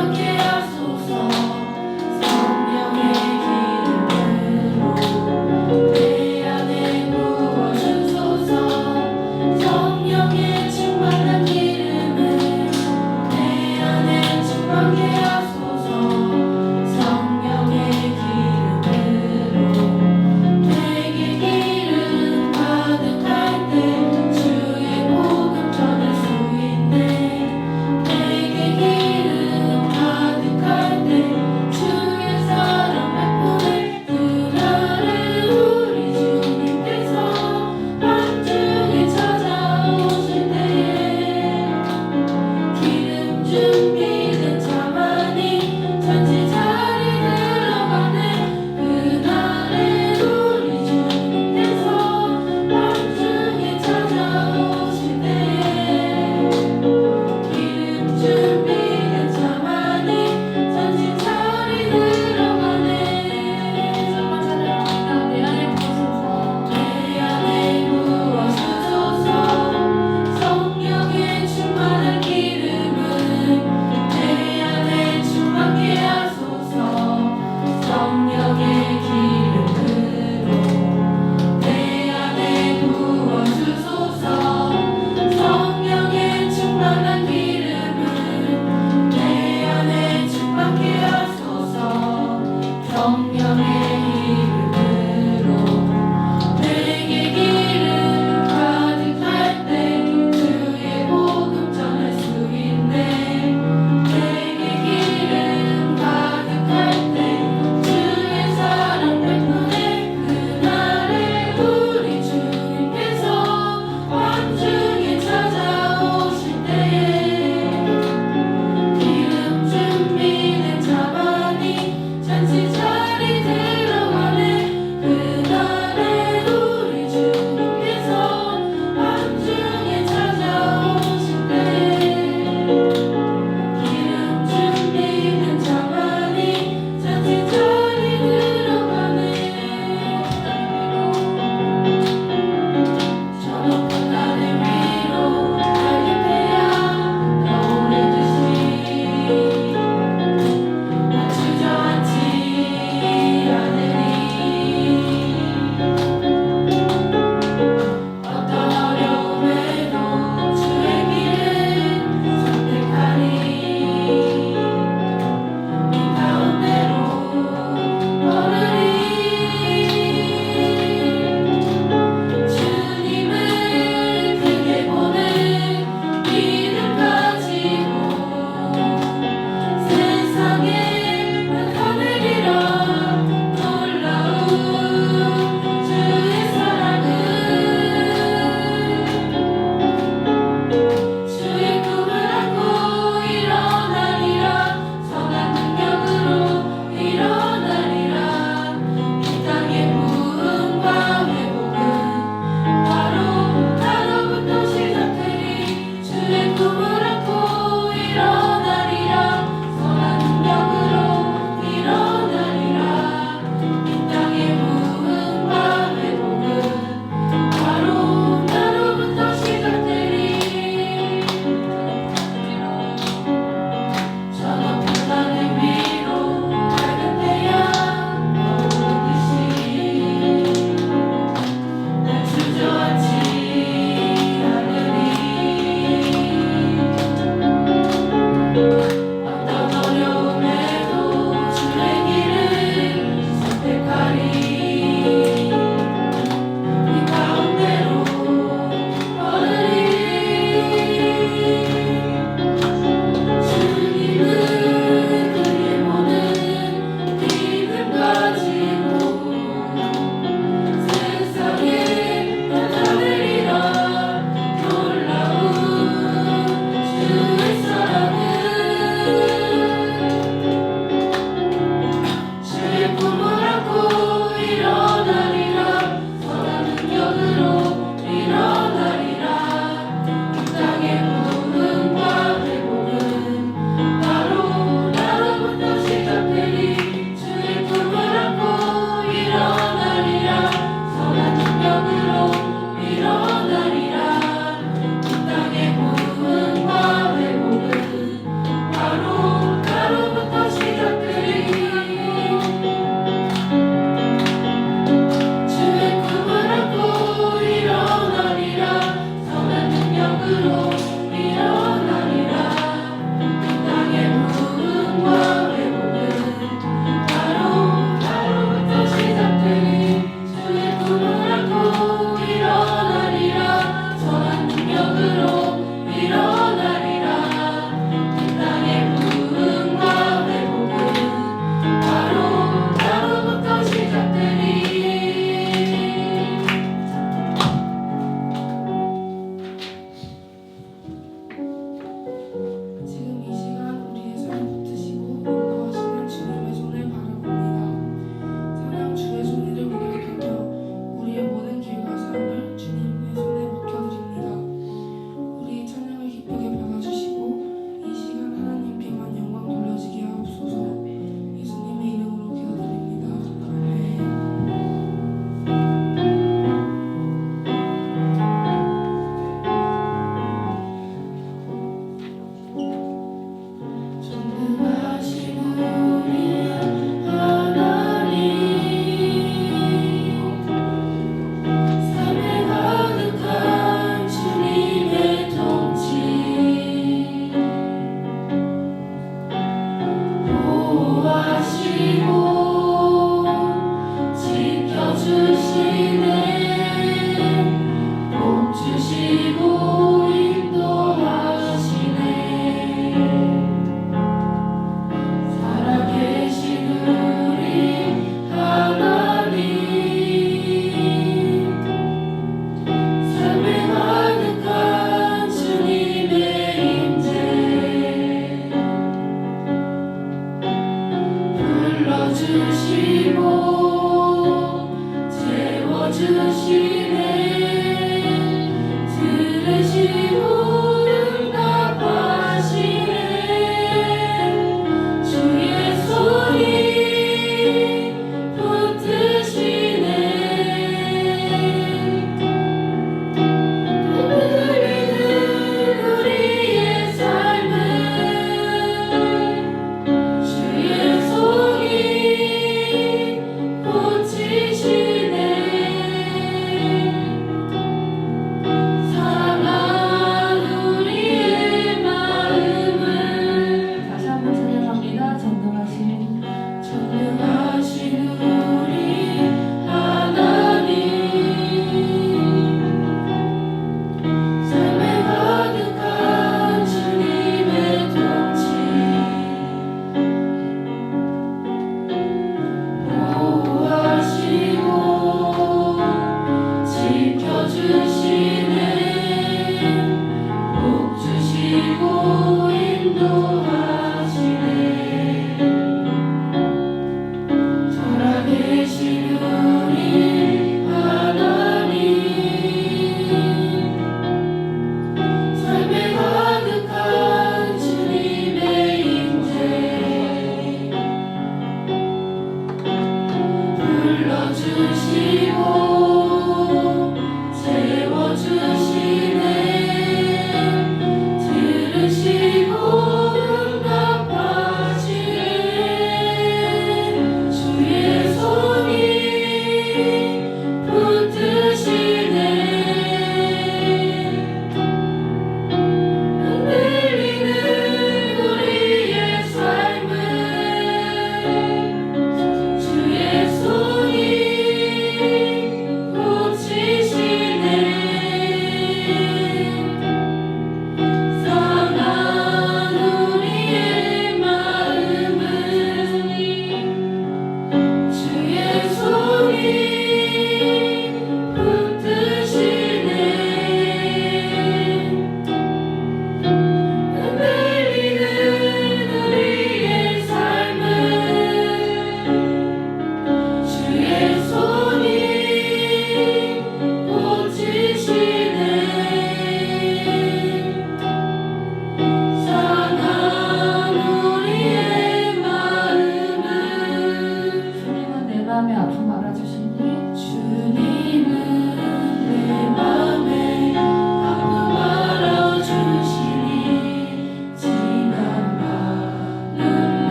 내게 기름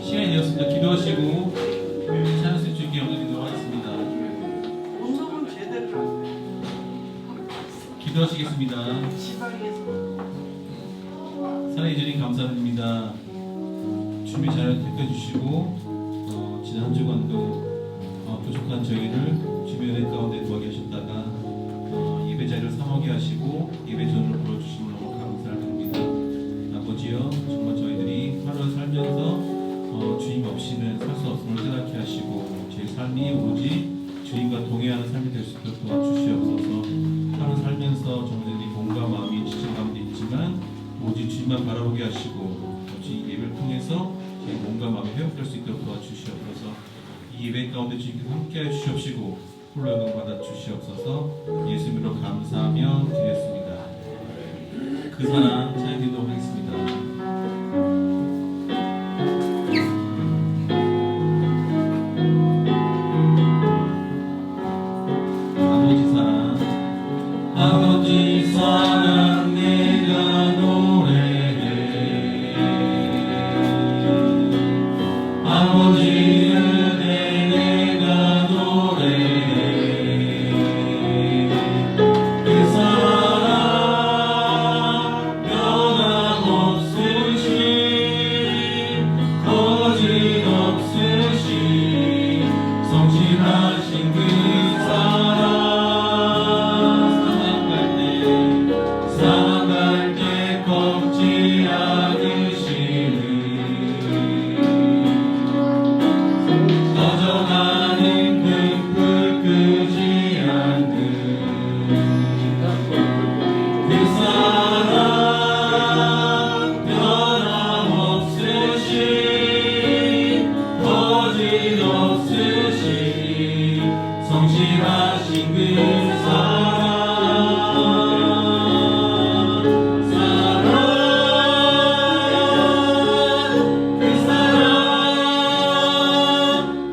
시간이 되었습니다. 기도하시고 찬양을 주께 영접드리도록 하겠습니다. 기도하시겠습니다. 사랑해 주님 감사드립니다. 준비 잘 택해주시고 지난 한 주간도 부족한 저희를 주변의 가운데 도와게 하셨다가 예배 자리를 사모하게 하시고 예배 전으로 불러주심을 너무 감사드립니다. 아버지여, 정말 저희들이 하루 살면서 주님 없이는 살 수 없음을 깨닫게 하시고 제 삶이 오로지 주님과 동행하는 삶이 될 수 있도록 도와주시옵소서. 하루 살면서 저희들이 몸과 마음이 지친 가운데 있지만 오직 주님만 바라보게 하시고 오직 예배를 통해서 제 몸과 마음이 회복될 수 있도록 도와주시옵소서. 이 예배 가운데 주님께서 함께해 주시옵시고 홀로 영광 받아 주시옵소서. 예수님으로 감사하며 드렸습니다. 그 사랑 찬양드리도록 하겠습니다. 아버지 사랑 내가 노래해 아버지 은혜 내가 노래해 그 사랑 변함없으신 거짓없으신 성실하신 그 사랑 성실하신 그 사랑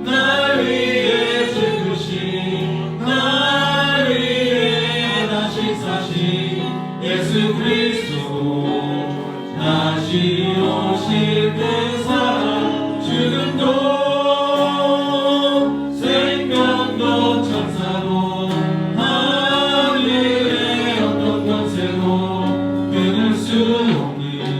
날 위해 죽으신 날 위해 다시 사신 예수 그리스도 다시 오실 그 사랑 죽음도 수 없는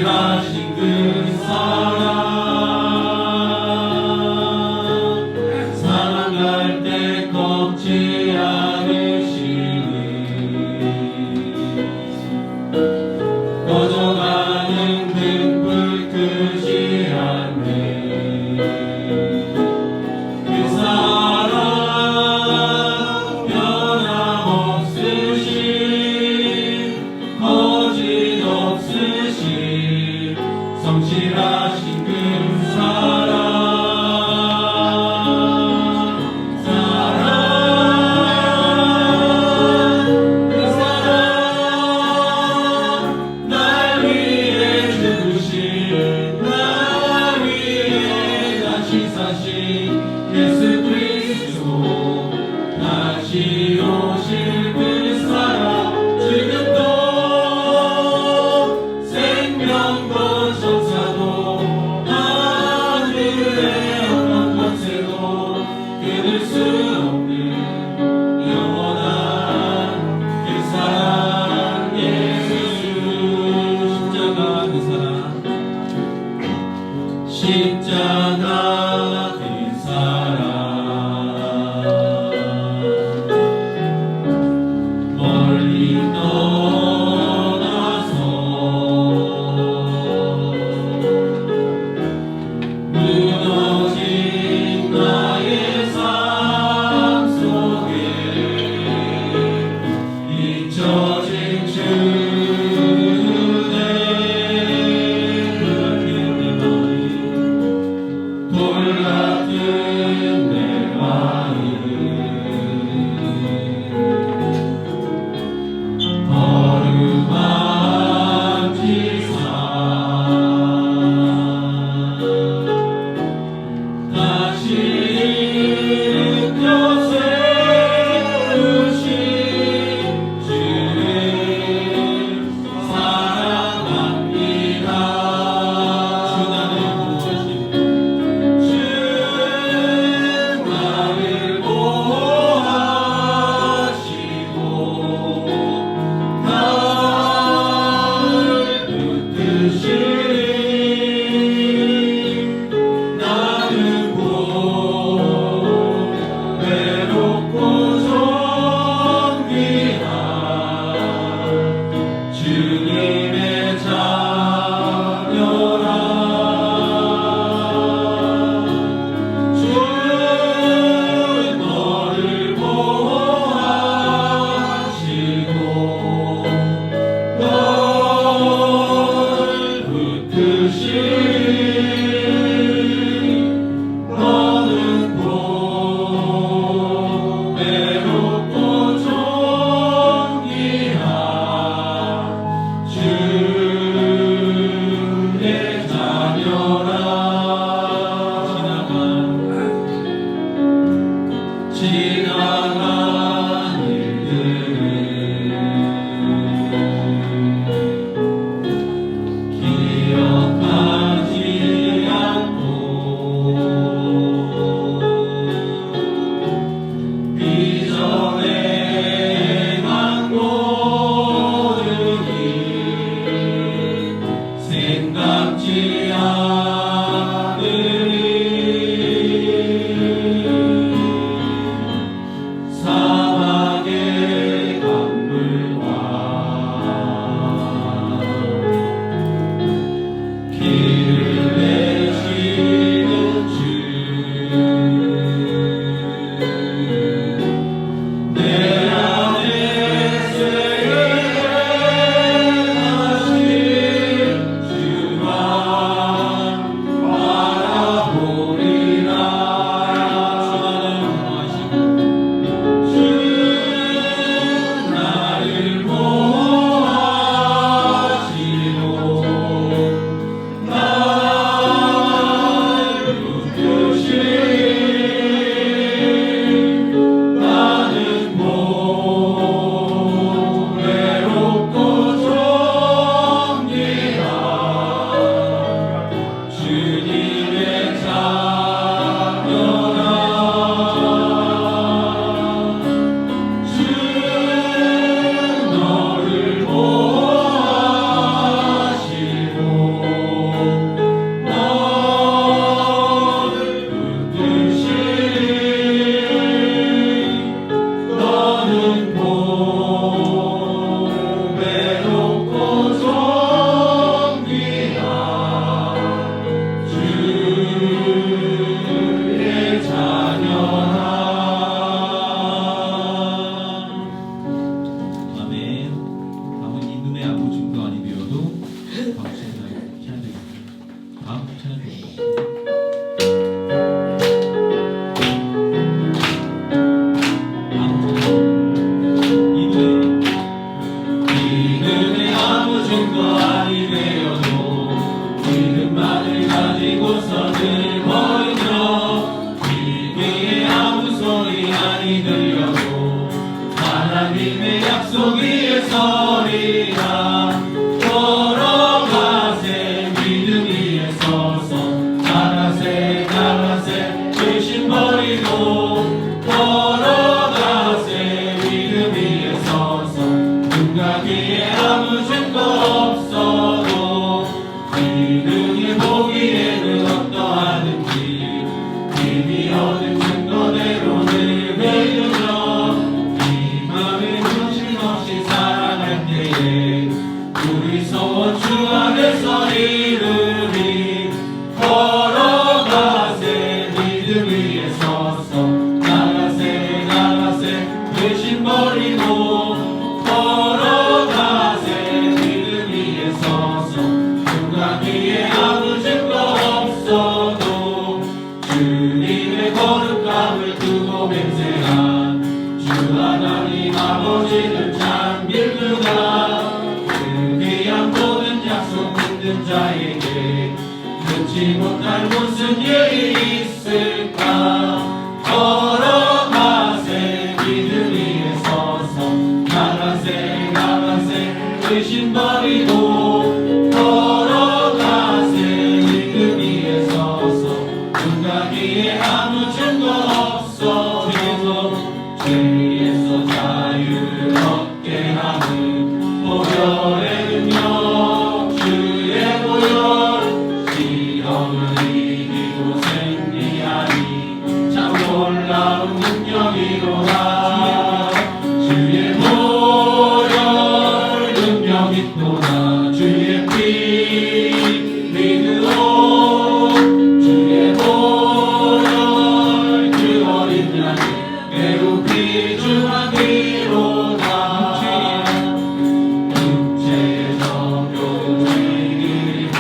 성실하신 그 사랑 사랑할 때 꺾지 않으시니 꺼져가는 등불 끄지 않네 그 사랑 변함없으신 거짓 없으신 성실하신 그 사랑 그 사랑 날 위해 죽으신 날 위해 다시 사신 예수 그리스도 다시 오실 그 사랑 지금도 생명도 천사도 하늘의 어떤 권세도 끊을 수 없는 영원한 그 사랑 예수 십자가 그 사랑 십자가 그 사랑 멀리 떠나서 무너진 나의 삶 속에 잊혀진 주내 그렇게 내 마음이 서서 눈과 귀에 아무 증거 없어도 기능이 보기에는 어떠하든지 이미 얻은 증거대로 늘 믿으며 이 맘에 정신없이 살아갈 때에 우리 소원 주 안에서 이루리 걸어가세 믿음 위에 서서 나가세 나가세 의심 버리고 걸어가세 믿음 위에 서서 누가 뒤에 아무 증거 없어도 주님의 거룩함을 두고 맹세한 주 하나님 아버지는 참 믿으나 그 귀한 모든 약속 믿는 자에게 듣지 못할 무슨 일이 있을까 걸어가세 믿음 위에 서서 나가세 나가세 의심 버리고 걸어가세 믿음 위에 서서 눈과 귀에 아무 증거 없어 죄에서 자유를 얻게 하는 보혈의 능력 주의 보혈 시험을 이기고 승리하니 참 놀라운 능력이로다 주의 보혈 능력 있도다 주의 피 믿으오 주의 보혈 그 어린 양이 매우 귀중한 피로다 육체의 정욕을 이기는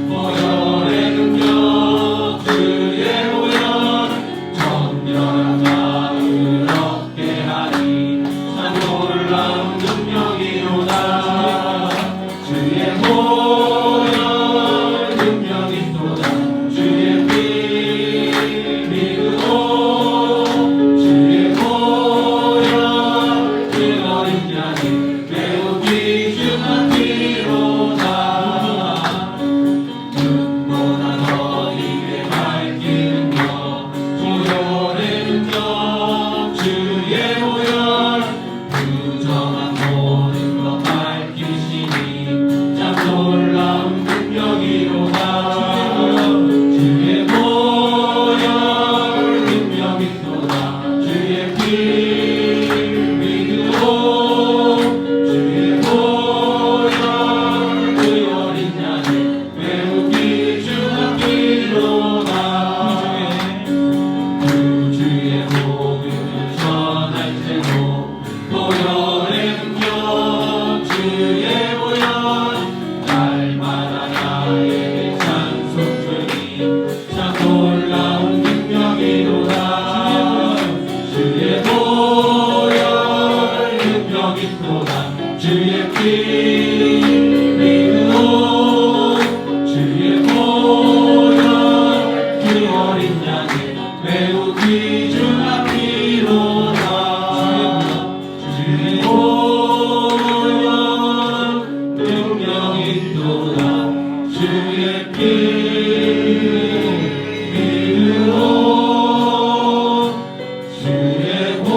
보혈의 능력 주의 보혈 정결한 마음을 얻게 하니 참 놀라운 능력이로다 주의 보혈 능력 있도다 주의 피 믿으오 주의 보혈 그 어린 양이 매우 귀중한 피로다 눈보다 더 힘에 밝히는 것 보혈의 능력 주의 보혈 부정한 모든 것 밝히시니 참 놀라운 능력이로다 주의 보혈 능력 있도다 주의 피 믿으오 주의 보혈 그 어린 양이 매우 귀중한 피로다 주의 복음을 전할 때도 보혈의 능력 주의 보혈 날마다 나에게 찬송되니 참 놀라운 능력이로다 주의 보혈 능력 있도다 주의 피 믿으오 주의 보혈 그 어린 양이 매우 귀중한 피로다 주의 보혈 능력 있도다 주의 피 믿으오 주의 보혈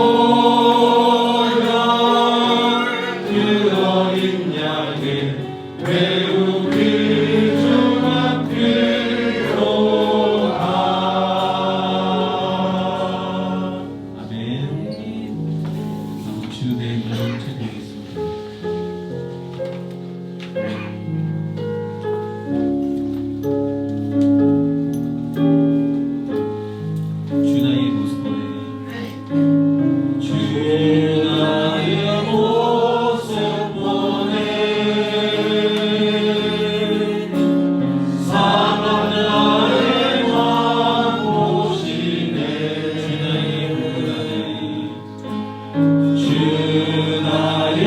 그 어린 양이 매우 귀중한 피로다 아멘. 주내 이름을 찬양하겠습니다. 주 나의 모습 보내 주 나의 모습 보내 사랑 나의 왕 보시네 주 나의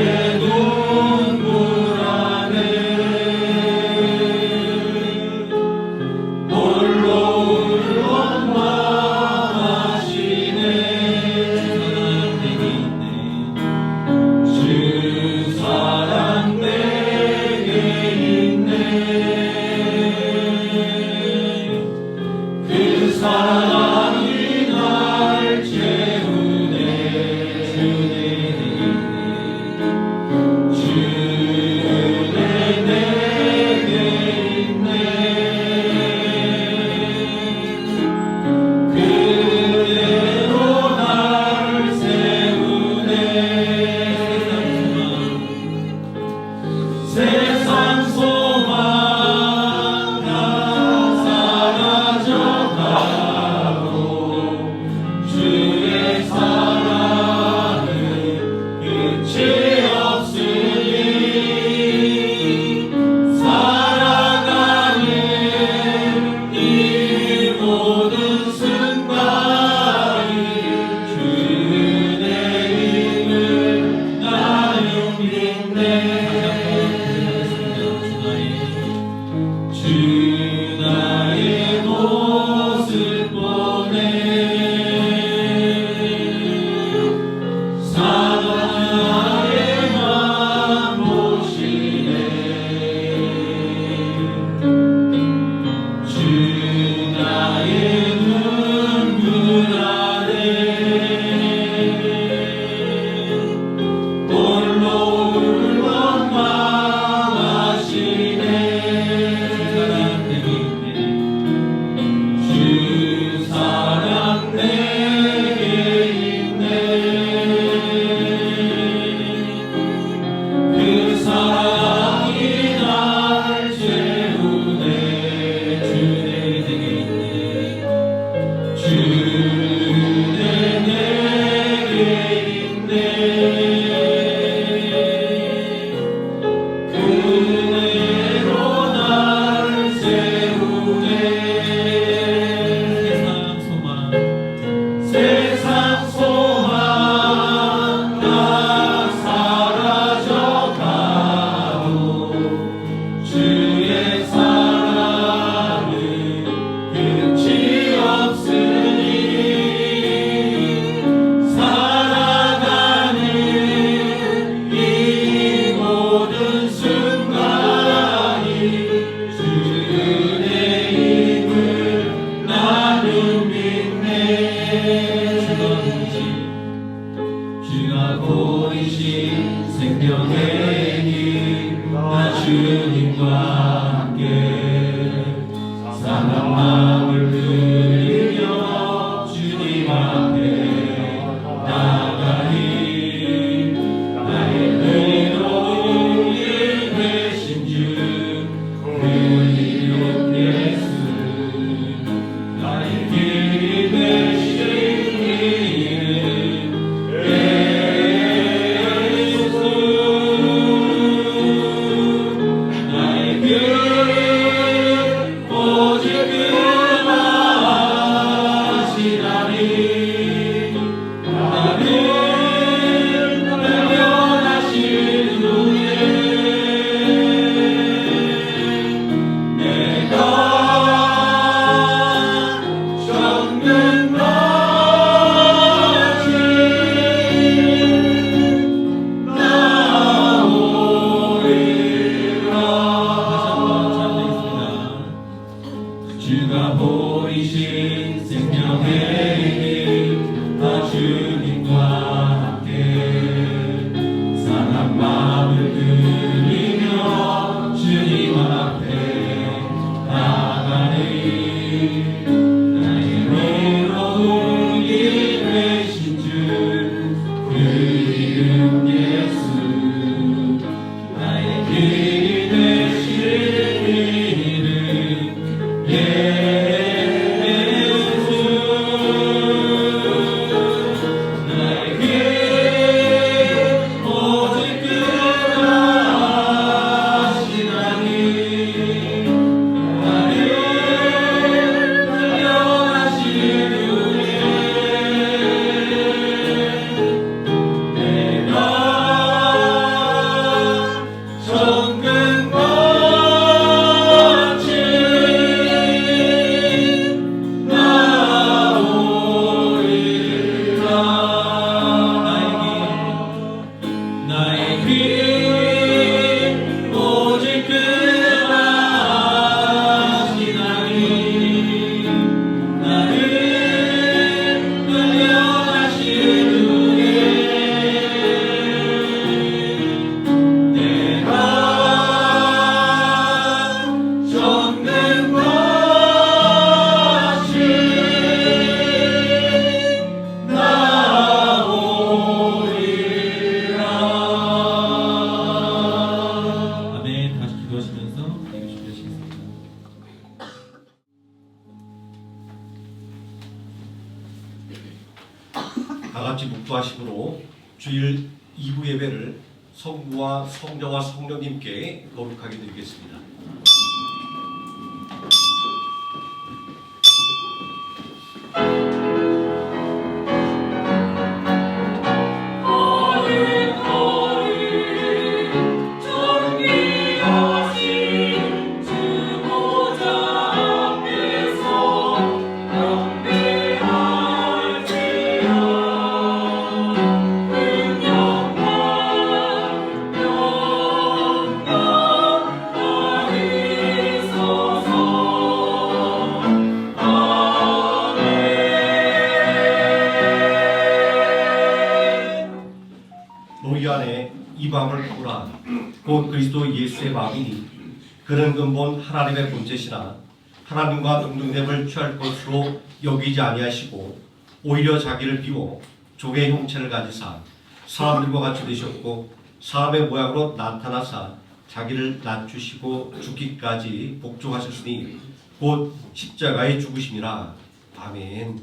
보이신 생명의 길, 나 주님과 함께 상한 마음을 들이며 주님 앞에 나가리. 나의 의로운 일 되신 주, 그 이름 예수. 나의 길이 되신 이름 예수. 나의 길 오직 그만 하시나니. 나를 발견하신 후에 내가 정든 것이 나오리라. 다시 한번 찬양하겠습니다. 주가 보이신 생명의 길, 나 주님과 함께 상한 마음을 들이며 주님 앞에 나가리. 나의 의로운 길 되신 주, 그 이름 예수. 나의 길이 되신 이름 예수. 나의 길 오직 그만 하시나니. 나를 발견하신 후에 내가 정금 같이 나오리라. 나의 길 오직 그만 하시나니. 나를 발견하신 후에 내가 정든 것이 나오리라. 아멘. 다시 기도하시면서 예배 준비하시겠습니다. 다 같이 묵도하심으로 주일 2부 예배를 성부와 성자와 성령님께 거룩하게 드리겠습니다. 너희 안에 이 마음을 품으라. 곧 그리스도 예수의 마음이니 그는 근본 하나님의 본체시나 하나님과 동등됨을 취할 것으로 여기지 아니하시고 오히려 자기를 비워 종의 형체를 가지사 사람들과 같이 되셨고 사람의 모양으로 나타나사 자기를 낮추시고 죽기까지 복종하셨으니 곧 십자가의 죽으심이라. 아멘.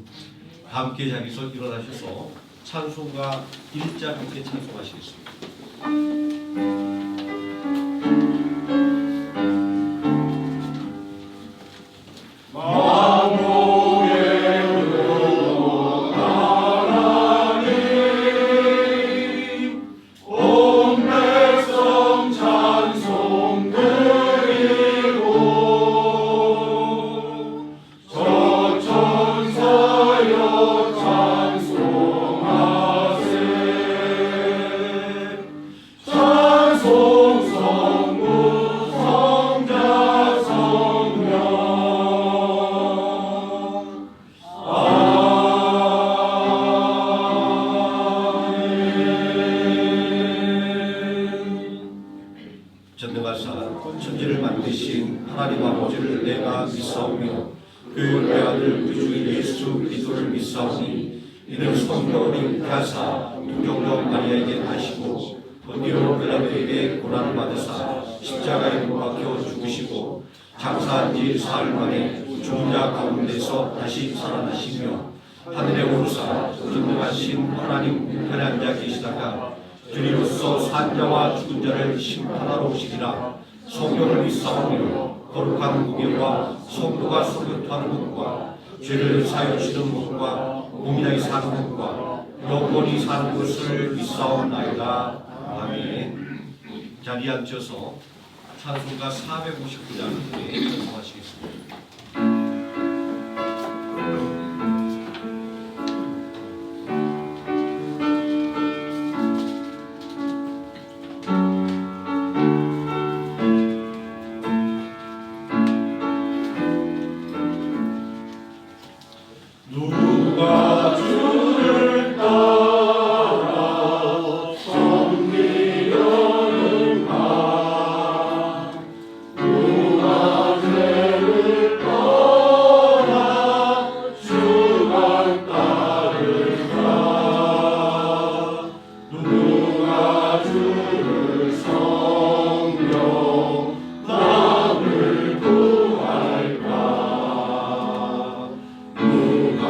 함께 자기서 일어나셔서 찬송가 1자 함께 찬송하시겠습니다. 찬송 천지를 만드신 하나님 아버지를 내가 믿사오며 그 외아들 우리 주 예수 그리스도를 믿사오니 이는 성령을 잉태하사 동정녀 마리아에게 나시고 본디오 빌라도에게 고난을 받으사 십자가에 못 박혀 죽으시고 장사한 지 사흘 만에 죽은 자 가운데서 다시 살아나시며 하늘에 오르사 전능하신 하나님 우편에 앉아 계시다가 주님으로서 산자와 죽은 자를 심판하러 오시리라. 성령을 믿사오며 거룩한 무교와 성도가 성교토하는 것과 죄를 사여 주시는 것과 몸이나이 사는 것과 영원히 사는 것을 믿사옵나이다. 아멘. 자리에 앉혀서 찬송가 459장을 전송하시겠습니다. 누가 주를 따라 섬기려는가 누가 죄를 떠나 주만 따를까 누가 주를 섬겨 남을 구할까 누가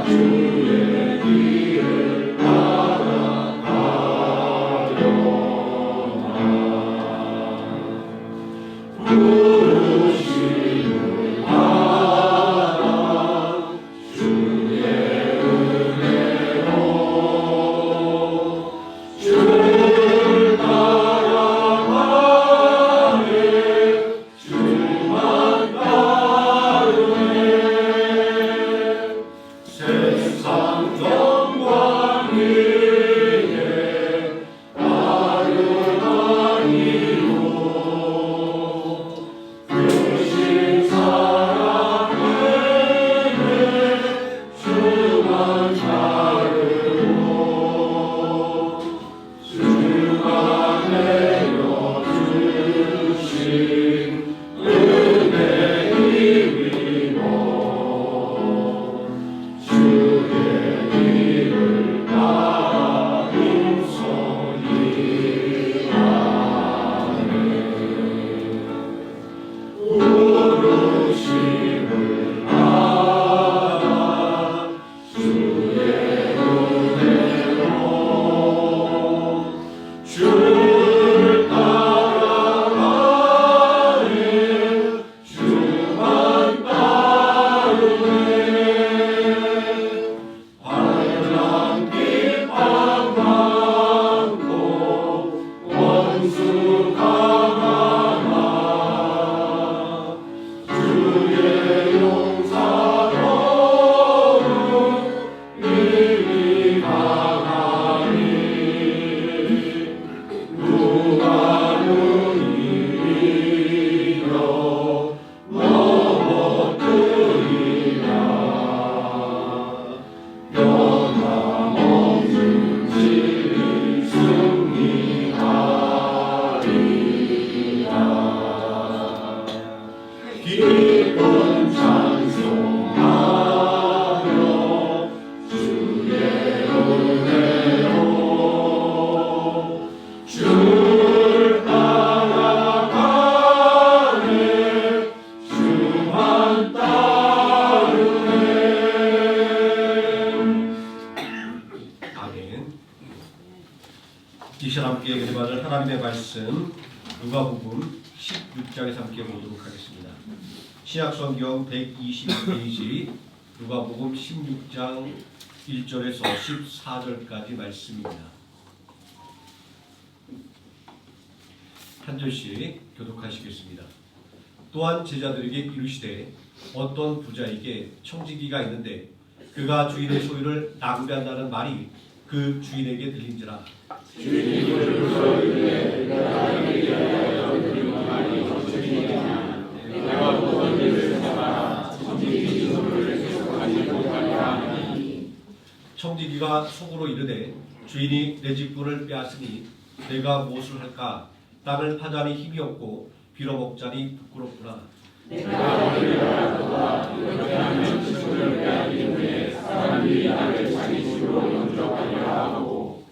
주의 길을 따라가려나 부르심을 받아 주의 은혜로 주를 따라가네 주만 따르네 세상 영광 위에 따르나니요 크신 사랑에게 주만 따르고 주가 내려 주신 은혜 힘이로 주의 길을 따라 인손이 가네 부르심을 받아 주의 은혜로 주를 따라가네 주만 따르네 환난 핍박 많고 원수 강하나 주의 용사로는 이미 강하니 누가 능히 이겨 넘어뜨리랴 변함없는 진리 승리하리라 기쁜 찬송하며 주의 은혜로 주를 따라가네 주만 따르네 아멘. 이 시간 함께 은혜받을 하나님의 말씀 누가복음 16장에서 함께 보도록 하겠습니다. 신약성경 122페이지 누가복음 16장 1절에서 14절까지 말씀입니다. 한 절씩 교독하시겠습니다. 또한 제자들에게 이르시되 어떤 부자에게 청지기가 있는데 그가 주인의 소유를 낭비한다는 말이 그 주인에게 들린지라. 청지기가 속으로 이르되 주인이 내 직분을 빼앗으니 내가 무엇을 할까? 땅을 파자니 힘이 없고 빌어먹자니 부끄럽구나. 내가 너희가 너와 이렇게 하면 지식을 빼앗기 때문에 사람들이 나를 자기 집으로 영접하리라 하고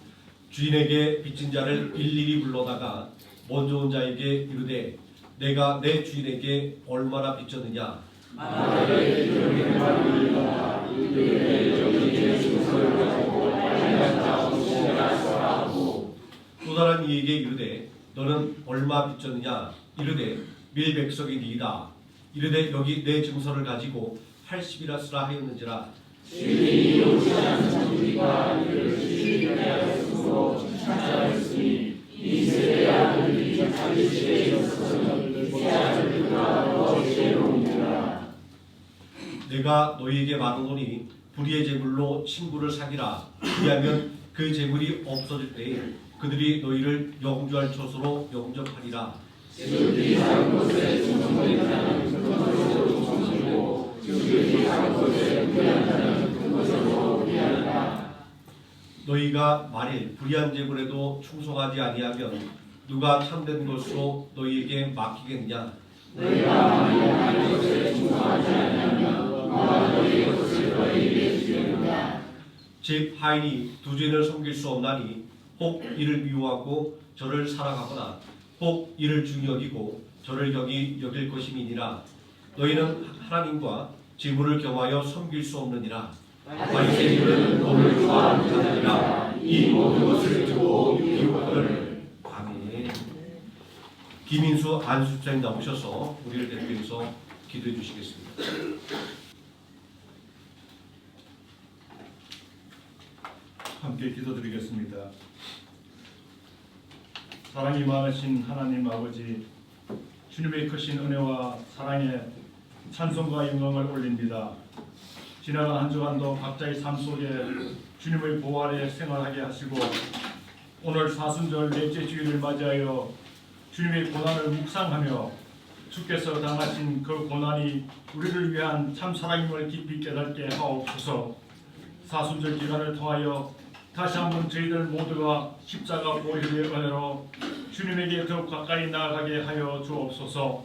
주인에게 빚진 자를 일일이 불러다가 먼저 온 자에게 이르되 내가 내 주인에게 얼마나 빚졌느냐. 만약에 이렇게 말하리라 이들의 정의의 증서를 가지고 빨리하자 없으리라 하고 또 다른 이에게 이르되 너는 얼마 빚졌느냐. 이르되 밀백석이니이다. 이르되 여기 내 증서를 가지고 80이라 쓰라 하였는지라. 주인이 오지 않은 우리가 이를 주시게 하였으므로 칭찬하였으니 이 세대의 아들이 자기 집에 있었으면 새 아들보다 더 지혜로우니라. 내가 너희에게 말하노니 불의의 재물로 친구를 사귀라. 그리하면 그 재물이 없어질 때에 그들이 너희를 영주할 처소로 영접하리라. 그들이 한 곳에 충성된 자는 그것으로 충성이고 그들이 한 곳에 불의한 자는 그것으로 불의하리라. 너희가 만일 불의한 재물에도 충성하지 아니하면 누가 참된 것으로 너희에게 맡기겠느냐. 너희가 만일 한 곳에 충성하지 아니하면 누가 너희 것을 너희에게 주겠느냐. 집 하인이 두 주인을 섬길 수 없나니 혹 이를 미워하고 저를 사랑하거나 혹 이를 중히 여기고 저를 경히 여길 것임이니라. 너희는 하나님과 재물을 겸하여 섬길 수 없느니라. 바리새인들은 돈을 좋아하는 자들이라. 이 모든 것을 두고 유혹을. 아멘. 김인수 안수장님 나오셔서 우리를 대표해서 기도해 주시겠습니다. 함께 기도드리겠습니다. 사랑이 많으신 하나님 아버지, 주님의 크신 은혜와 사랑에 찬송과 영광을 올립니다. 지나간 한 주간도 각자의 삶 속에 주님의 보호 아래 생활하게 하시고 오늘 사순절 넷째 주일을 맞이하여 주님의 고난을 묵상하며 주께서 당하신 그 고난이 우리를 위한 참 사랑임을 깊이 깨닫게 하옵소서. 사순절 기간을 통하여 다시 한번 저희들 모두가 십자가 보혈의 은혜로 주님에게 더욱 가까이 나아가게 하여 주옵소서.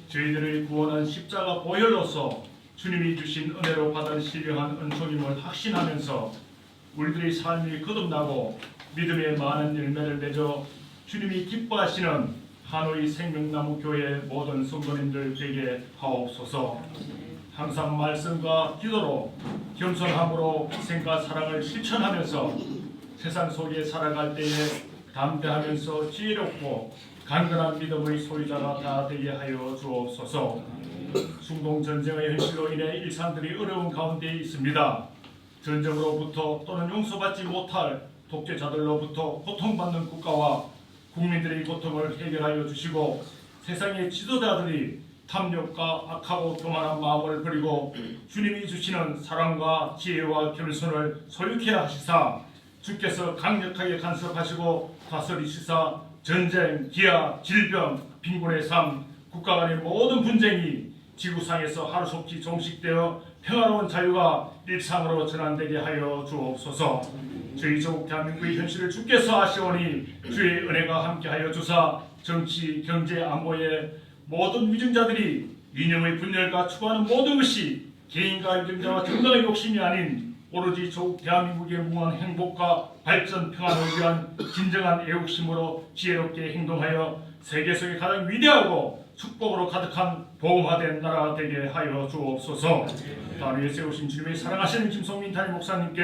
저희들의 구원은 십자가 보혈로서 주님이 주신 은혜로 받은 신령한 은총임을 확신하면서 우리들의 삶이 거듭나고 믿음의 많은 열매를 맺어 주님이 기뻐하시는 하노이 생명나무 교회 모든 성도님들 되게 하옵소서. 항상 말씀과 기도로 겸손함으로 희생과 사랑을 실천하면서 세상 속에 살아갈 때에 담대하면서 지혜롭고 강건한 믿음의 소유자가 다 되게 하여 주옵소서. 중동 전쟁의 현실로 인해 일상들이 어려운 가운데 있습니다. 전쟁으로부터 또는 용서받지 못할 독재자들로부터 고통받는 국가와 국민들의 고통을 해결하여 주시고 세상의 지도자들이 탐욕과 악하고 교만한 마음을 버리고 주님이 주시는 사랑과 지혜와 겸손을 소유케 하시사 주께서 강력하게 간섭하시고 다스리시사 전쟁, 기아, 질병, 빈곤의 삶, 국가 간의 모든 분쟁이 지구상에서 하루속히 종식되어 평화로운 자유가 일상으로 전환되게 하여 주옵소서. 저희 조국 대한민국의 현실을 주께서 아시오니 주의 은혜가 함께하여 주사 정치, 경제, 안보에 모든 위증자들이 이념의 분열과 추구하는 모든 것이 개인과 위증자와 정당의 욕심이 아닌 오로지 조국 대한민국의 무한 행복과 발전, 평안을 위한 진정한 애국심으로 지혜롭게 행동하여 세계 속에 가장 위대하고 축복으로 가득한 보험화된 나라 되게 하여 주옵소서. 단 위에 세우신 주님의 사랑하시는 김성민 담임 목사님께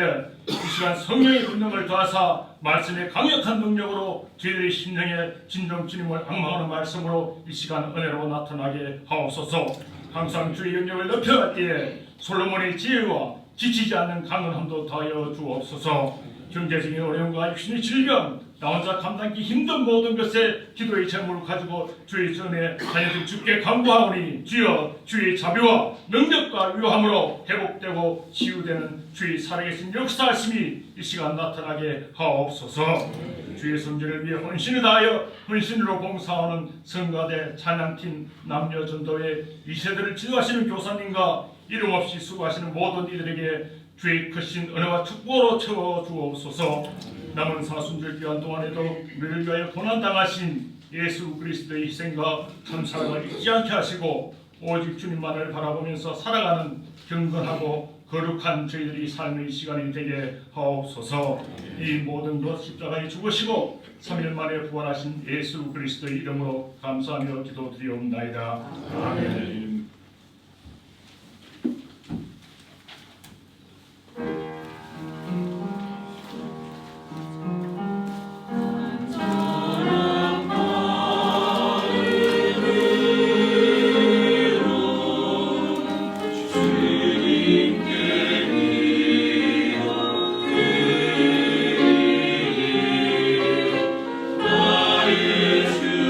이 시간 성령의 권능을 더하사 말씀의 강력한 능력으로 저희들의 심령에 진정 주님을 앙망하는 말씀으로 이 시간 은혜로 나타나게 하옵소서. 항상 주의 영역을 넓혀갈 때에 솔로몬의 지혜와 지치지 않는 강건함도 더하여 주옵소서. 경제적인 어려움과 육신의 질병, 나 혼자 감당하기 힘든 모든 것에 기도의 제목을 가지고 주의 전에 자녀들 주께 간구하오니 주여 주의 자비와 능력과 위로함으로 회복되고 치유되는 주의 살아계신 역사하심이 이 시간 나타나게 하옵소서. 주의 성전을 위해 헌신을 다하여 헌신으로 봉사하는 성가대 찬양팀 남녀 전도회 이 세대를 지도하시는 교사님과 이름 없이 수고하시는 모든 이들에게 주의 크신 은혜와 축복으로 채워 주옵소서. 남은 사순절 기간 동안에도 우리를 위하여 고난당하신 예수 그리스도의 희생과 참사랑을 잊지 않게 하시고 오직 주님만을 바라보면서 살아가는 경건하고 거룩한 저희들이 삶의 시간이 되게 하옵소서. 이 모든 것 십자가에 죽으시고 3일 만에 부활하신 예수 그리스도의 이름으로 감사하며 기도드리옵나이다. 아멘. 나의 주여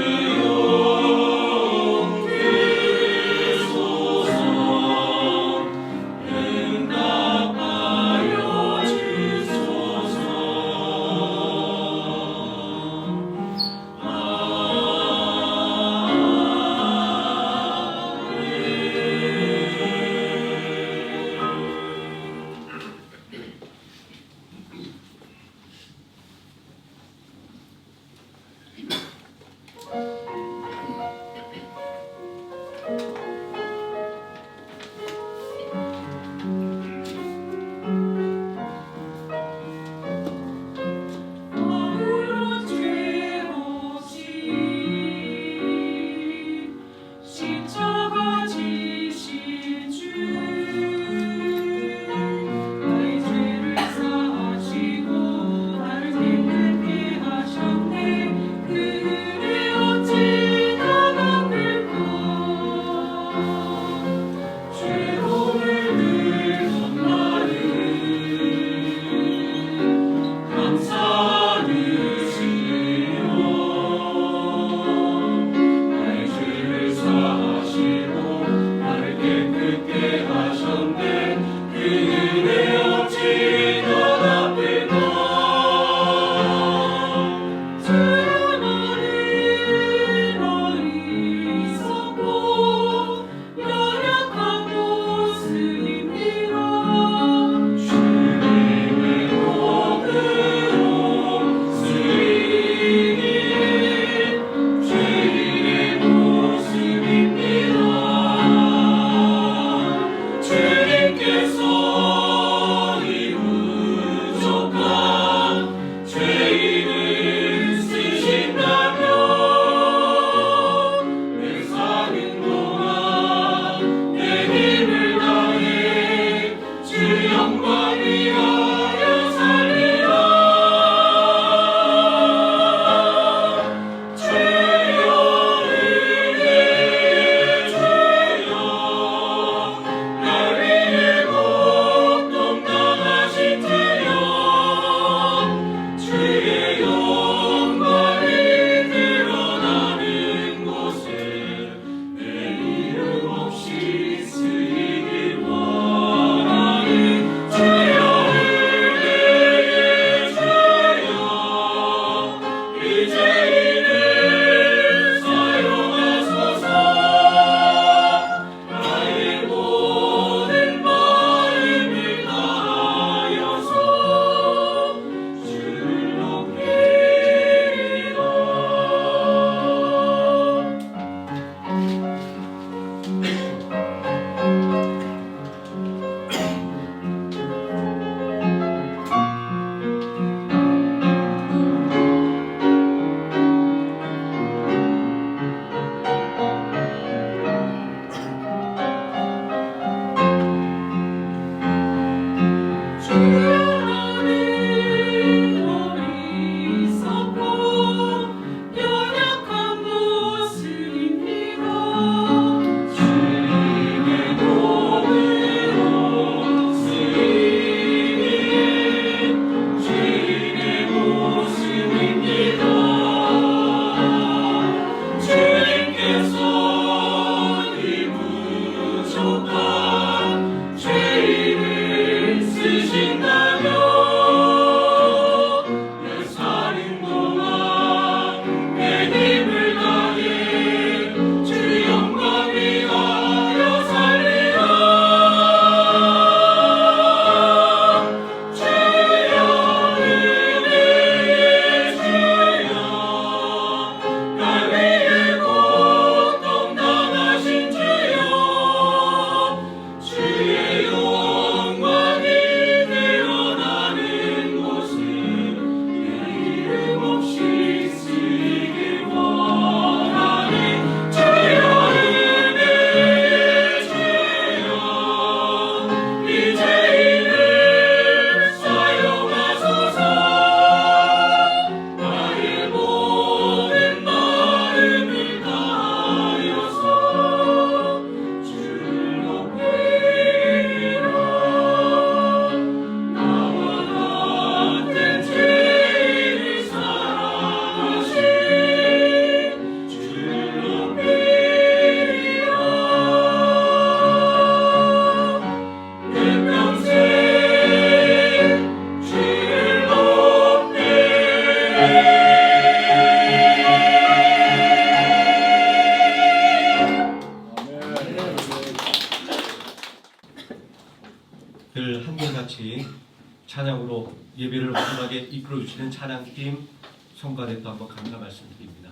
안전하게 이끌어 주시는 찬양팀 성가대 또 한번 감사 말씀드립니다.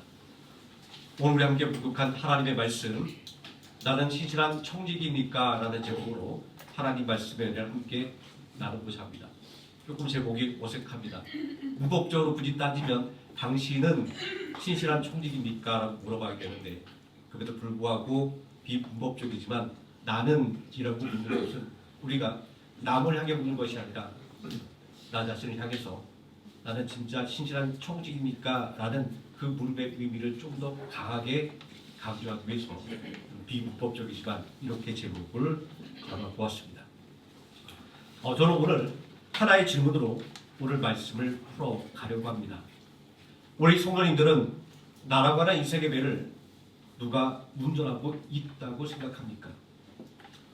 오늘 우리 함께 묵묵한 하나님의 말씀, 나는 신실한 청직입니까? 라는 제목으로 하나님 말씀에 대해 함께 나누고자 합니다. 조금 제목이 어색합니다. 문법적으로 굳이 따지면 당신은 신실한 청직입니까? 라고 물어봐야겠는데, 그럼에도 불구하고 비문법적이지만 나는 이라고 묻는 것은 우리가 남을 향해 묻는 것이 아니라 나 자신을 향해서 나는 진짜 신실한 청직입니까? 라는 그 물음의 의미를 좀 더 강하게 강조하기 위해서 비문법적이지만 이렇게 제목을 잡아보았습니다. 저는 오늘 하나의 질문으로 오늘 말씀을 풀어가려고 합니다. 우리 성도님들은 나라고 하는 인생의 배를 누가 운전하고 있다고 생각합니까?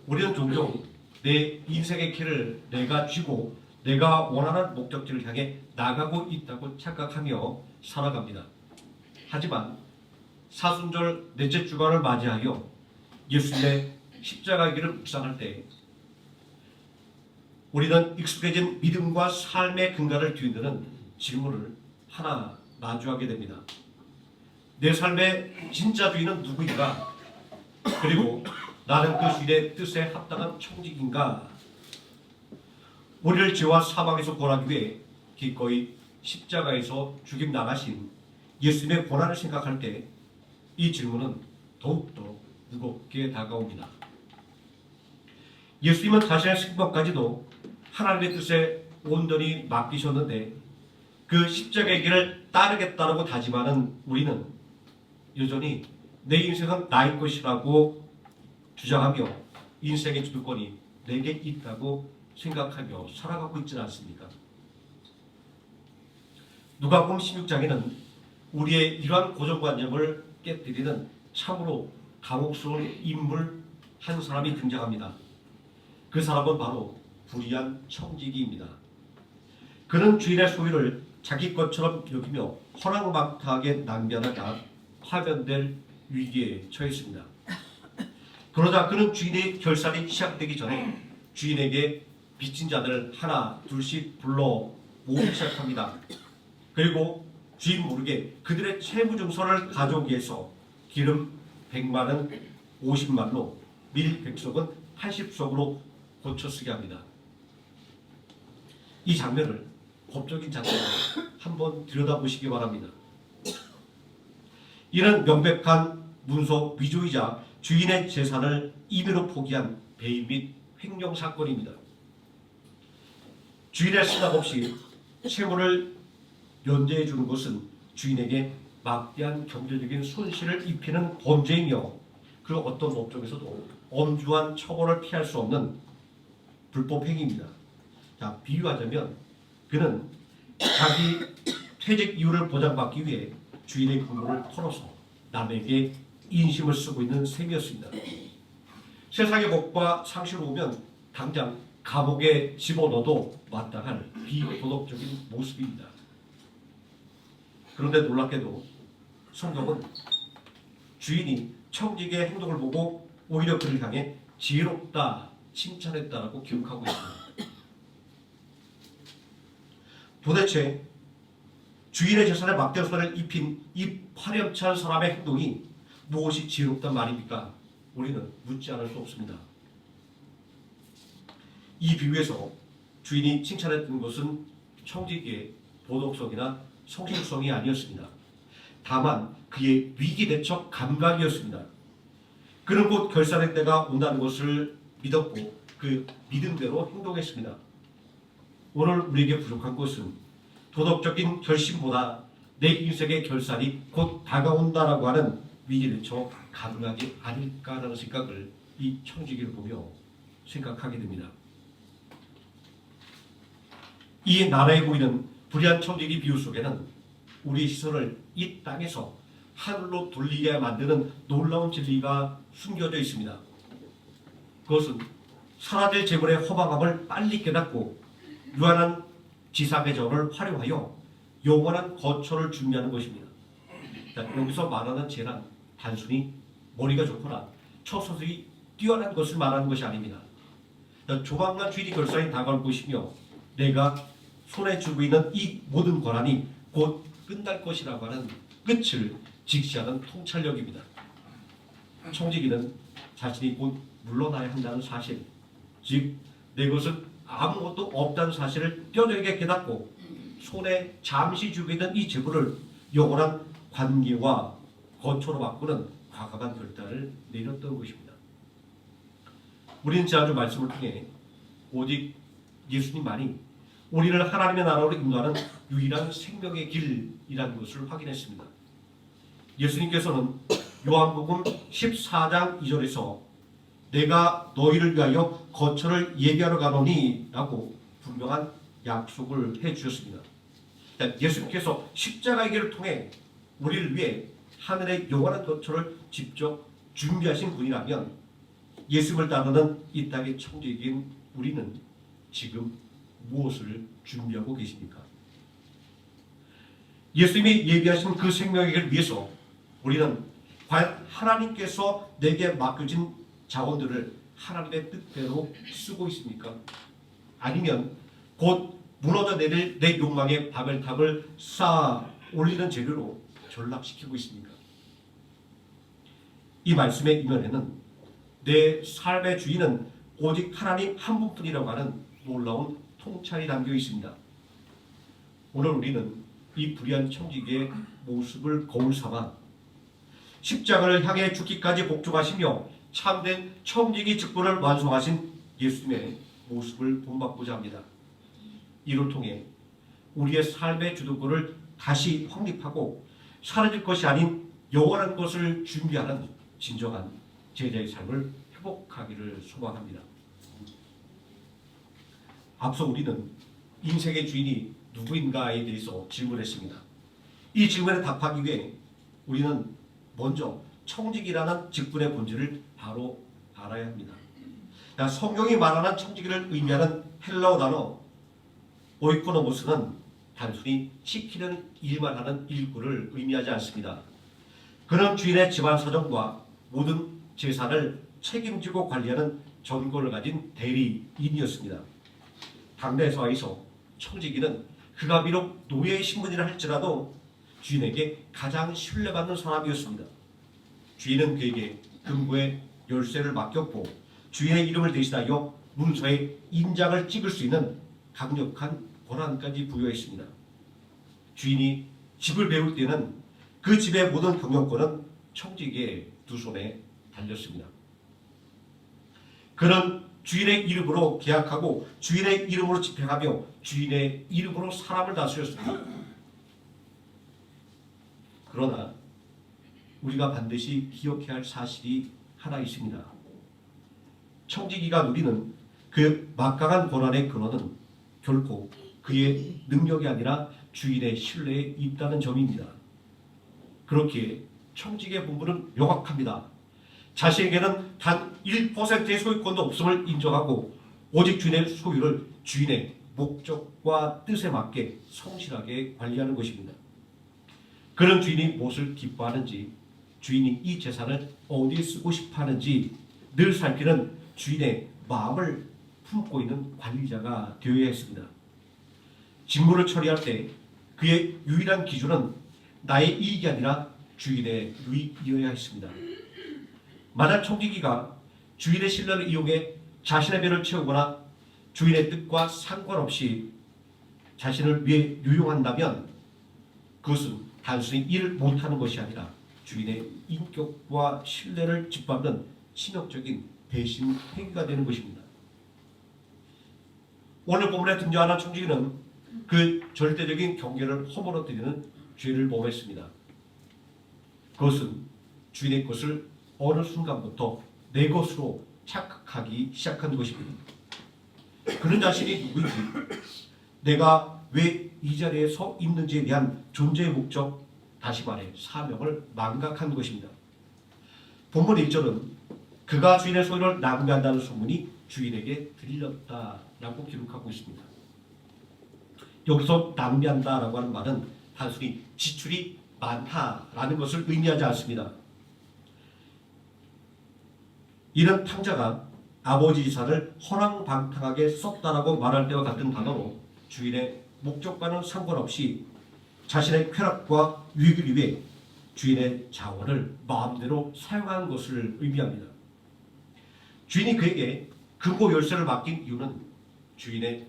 우리는 종종 내 인생의 길을 내가 쥐고 내가 원하는 목적지를 향해 나가고 있다고 착각하며 살아갑니다. 하지만 사순절 넷째 주간을 맞이하여 예수님의 십자가의 길을 묵상할 때 우리는 익숙해진 믿음과 삶의 근간을 뒤흔드는 질문을 하나 마주하게 됩니다. 내 삶의 진짜 주인은 누구인가? 그리고 나는 그 주인의 뜻에 합당한 청직인가? 우리를 죄와 사망에서 구원하기 위해 기꺼이 십자가에서 죽임 나가신 예수님의 고난을 생각할 때 이 질문은 더욱더 무겁게 다가옵니다. 예수님은 자신의 생명까지도 하나님의 뜻에 온전히 맡기셨는데 그 십자가의 길을 따르겠다라고 다짐하는 우리는 여전히 내 인생은 나의 것이라고 주장하며 인생의 주도권이 내게 있다고 생각하며 살아가고 있지는 않습니까? 누가복음 16장에는 우리의 이러한 고정관념을 깨뜨리는 참으로 당혹스러운 인물 한 사람이 등장합니다. 그 사람은 바로 불의한 청지기입니다. 그는 주인의 소유를 자기 것처럼 여기며 허랑방탕하게 낭비하다가 파면될 위기에 처했습니다. 그러자 그는 주인의 결산이 시작되기 전에 주인에게 빚진 자들을 하나 둘씩 불러 모으기 시작합니다. 그리고 주인 모르게 그들의 채무증서를 가져오기 위해서 기름 100만은 50만로, 밀 100석은 80석으로 고쳐쓰게 합니다. 이 장면을 법적인 장면으로 한번 들여다보시기 바랍니다. 이는 명백한 문서 위조이자 주인의 재산을 임의로 포기한 배임 및 횡령 사건입니다. 주인의 승낙 없이 채무를 연재해 주는 것은 주인에게 막대한 경제적인 손실을 입히는 범죄이며 그 어떤 법정에서도 엄중한 처벌을 피할 수 없는 불법 행위입니다. 자, 비유하자면 그는 자기 퇴직 이유를 보장받기 위해 주인의 근무를 털어서 남에게 인심을 쓰고 있는 셈이었습니다. 세상의 법과 상식을 보면 당장 감옥에 집어넣어도 마땅할 비도덕적인 모습입니다. 그런데 놀랍게도 성경은 주인이 청지기의 행동을 보고 오히려 그를 향해 지혜롭다 칭찬했다라고 기록하고 있습니다. 도대체 주인의 재산에 막대한 손을 입힌 이 파렴치한 사람의 행동이 무엇이 지혜롭단 말입니까? 우리는 묻지 않을 수 없습니다. 이 비유에서 주인이 칭찬했던 것은 청지기의 도덕성이나 성실성이 아니었습니다. 다만 그의 위기대처 감각이었습니다. 그는 곧 결산의 때가 온다는 것을 믿었고 그 믿음대로 행동했습니다. 오늘 우리에게 부족한 것은 도덕적인 결심보다 내 인생의 결산이 곧 다가온다라고 하는 위기대처 감각이 아닐까라는 생각을 이 청지기를 보며 생각하게 됩니다. 이 나라에 보이는 불의한 청지기 비유 속에는 우리 시선을 이 땅에서 하늘로 돌리게 만드는 놀라운 진리가 숨겨져 있습니다. 그것은 사라질 재물의 허망함을 빨리 깨닫고 유한한 지상의 자원을 활용하여 영원한 거처를 준비하는 것입니다. 자, 여기서 말하는 재난 단순히 머리가 좋거나 처소들이 뛰어난 것을 말하는 것이 아닙니다. 조만간 주인이 결산이 다가올 것이며 내가 손에 쥐고 있는 이 모든 권한이 곧 끝날 것이라고 하는 끝을 직시하는 통찰력입니다. 청지기는 자신이 곧 물러나야 한다는 사실, 즉 내 것은 아무것도 없다는 사실을 뼈저리게 깨닫고 손에 잠시 쥐고 있는 이 재물을 영원한 관계와 거처로 바꾸는 과감한 결단을 내렸던 것입니다. 우리는 지난주 말씀을 통해 오직 예수님만이 우리를 하나님의 나라로 인도하는 유일한 생명의 길이라는 것을 확인했습니다. 예수님께서는 요한복음 14장 2절에서 내가 너희를 위하여 거처를 예비하러 가노니 라고 분명한 약속을 해주셨습니다. 예수님께서 십자가의 길을 통해 우리를 위해 하늘의 영원한 거처를 직접 준비하신 분이라면 예수님을 따르는 이 땅의 청지기인 우리는 지금 무엇을 준비하고 계십니까? 예수님이 예비하신 그 생명의 길을 위해서 우리는 과연 하나님께서 내게 맡겨진 자원들을 하나님의 뜻대로 쓰고 있습니까? 아니면 곧 무너져 내릴 내 욕망의 바벨탑을 쌓아 올리는 재료로 전락시키고 있습니까? 이 말씀의 이면에는 내 삶의 주인은 오직 하나님 한 분뿐이라고 하는 놀라운 통찰이 담겨 있습니다. 오늘 우리는 이 불의한 청지기의 모습을 거울 삼아 십자가를 향해 죽기까지 복종하시며 참된 청지기 직분을 완성하신 예수님의 모습을 본받고자 합니다. 이를 통해 우리의 삶의 주도권을 다시 확립하고 사라질 것이 아닌 영원한 것을 준비하는 진정한 제자의 삶을 회복하기를 소망합니다. 앞서 우리는 인생의 주인이 누구인가에 대해서 질문했습니다. 이 질문에 답하기 위해 우리는 먼저 청지기라는 직분의 본질을 바로 알아야 합니다. 성경이 말하는 청지기를 의미하는 헬라어 단어 오이코노모스는 단순히 시키는 일만 하는 일꾼을 의미하지 않습니다. 그는 주인의 집안 사정과 모든 재산을 책임지고 관리하는 전권을 가진 대리인이었습니다. 당대사회에서 청지기는 그가 비록 노예의 신분이라 할지라도 주인에게 가장 신뢰받는 사람이었습니다. 주인은 그에게 금고의 열쇠를 맡겼고 주인의 이름을 대신하여 문서에 인장을 찍을 수 있는 강력한 권한까지 부여했습니다. 주인이 집을 배울 때는 그 집의 모든 경영권은 청지기의 두 손에 달렸습니다. 그는 주인의 이름으로 계약하고 주인의 이름으로 집행하며 주인의 이름으로 사람을 다스렸습니다. 그러나 우리가 반드시 기억해야 할 사실이 하나 있습니다. 청지기가 누리는 그 막강한 권한의 근원은 결코 그의 능력이 아니라 주인의 신뢰에 있다는 점입니다. 그렇기에 청지기의 본분은 명확합니다. 자신에게는 단 1%의 소유권도 없음을 인정하고 오직 주인의 소유를 주인의 목적과 뜻에 맞게 성실하게 관리하는 것입니다. 그런 주인이 무엇을 기뻐하는지, 주인이 이 재산을 어디에 쓰고 싶어하는지 늘 살피는 주인의 마음을 품고 있는 관리자가 되어야 했습니다. 직무를 처리할 때 그의 유일한 기준은 나의 이익이 아니라 주인의 유익이어야 했습니다. 만약 청지기가 주인의 신뢰를 이용해 자신의 배를 채우거나 주인의 뜻과 상관없이 자신을 위해 유용한다면 그것은 단순히 일을 못하는 것이 아니라 주인의 인격과 신뢰를 짓밟는 치명적인 배신 행위가 되는 것입니다. 오늘 본문에 등장하는 청지기는 그 절대적인 경계를 허물어뜨리는 죄를 범했습니다. 그것은 주인의 것을 어느 순간부터 내 것으로 착각하기 시작한 것입니다. 그는 자신이 누구인지, 내가 왜 이 자리에 서 있는지에 대한 존재의 목적, 다시 말해 사명을 망각한 것입니다. 본문 1절은 그가 주인의 소유를 낭비한다는 소문이 주인에게 들렸다라고 기록하고 있습니다. 여기서 낭비한다라고 하는 말은 단순히 지출이 많다라는 것을 의미하지 않습니다. 이는 탕자가 아버지 재산을 허랑방탕하게 썼다라고 말할 때와 같은 단어로 주인의 목적과는 상관없이 자신의 쾌락과 유익을 위해 주인의 자원을 마음대로 사용하는 것을 의미합니다. 주인이 그에게 금고 열쇠를 맡긴 이유는 주인의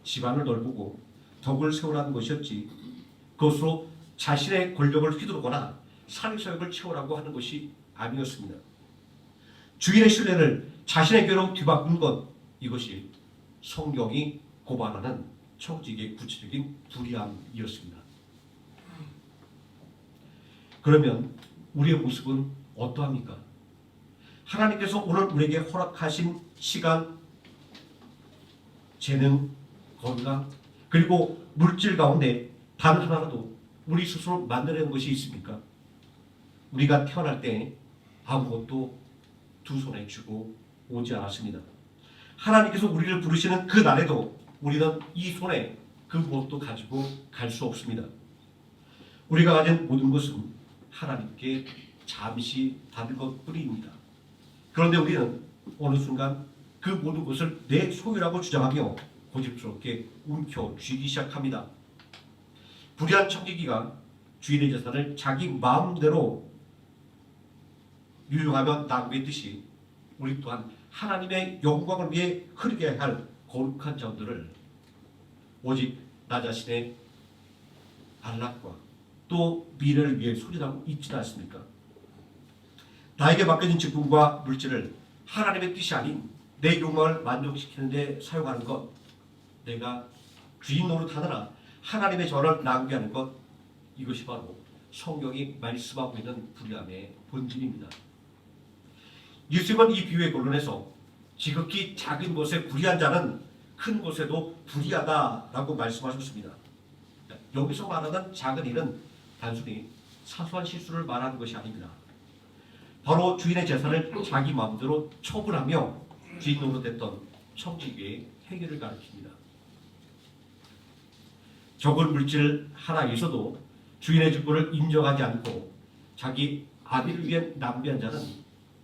집안을 넓히고 덕을 세우라는 것이었지, 그것으로 자신의 권력을 휘두르거나 사회서역을 채우라고 하는 것이 아니었습니다. 주인의 신뢰를 자신에게로 뒤바꾼 것, 이것이 성경이 고발하는 청직의 구체적인 불의함이었습니다. 그러면 우리의 모습은 어떠합니까? 하나님께서 오늘 우리에게 허락하신 시간, 재능, 건강, 그리고 물질 가운데 단 하나라도 우리 스스로 만들어낸 것이 있습니까? 우리가 태어날 때 아무것도 두 손에 쥐고 오지 않았습니다. 하나님께서 우리를 부르시는 그 날에도 우리는 이 손에 그 무엇도 가지고 갈 수 없습니다. 우리가 가진 모든 것은 하나님께 잠시 받을 것뿐입니다. 그런데 우리는 어느 순간 그 모든 것을 내 소유라고 주장하며 고집스럽게 움켜쥐기 시작합니다. 불의한 청지기가 주인의 재산을 자기 마음대로 유용하며 낭비했듯이 우리 또한 하나님의 영광을 위해 흐르게 할 거룩한 자들을 오직 나 자신의 안락과 또 미래를 위해 소진하고 있지는 않습니까? 나에게 맡겨진 직분과 물질을 하나님의 뜻이 아닌 내 욕망을 만족시키는 데 사용하는 것, 내가 주인 노릇하느라 하나님의 전을 낭비하는 것, 이것이 바로 성경이 말씀하고 있는 불의함의 본질입니다. 예수님은 이 비유의 본론에서 지극히 작은 것에 불의한 자는 큰 것에도 불의하다라고 말씀하셨습니다. 여기서 말하는 작은 일은 단순히 사소한 실수를 말하는 것이 아닙니다. 바로 주인의 재산을 자기 마음대로 처분하며 주인 노릇했던 청지기의 행위를 가리킵니다. 적은 물질 하나에서도 주인의 직분을 인정하지 않고 자기 아비를 위해 낭비한 자는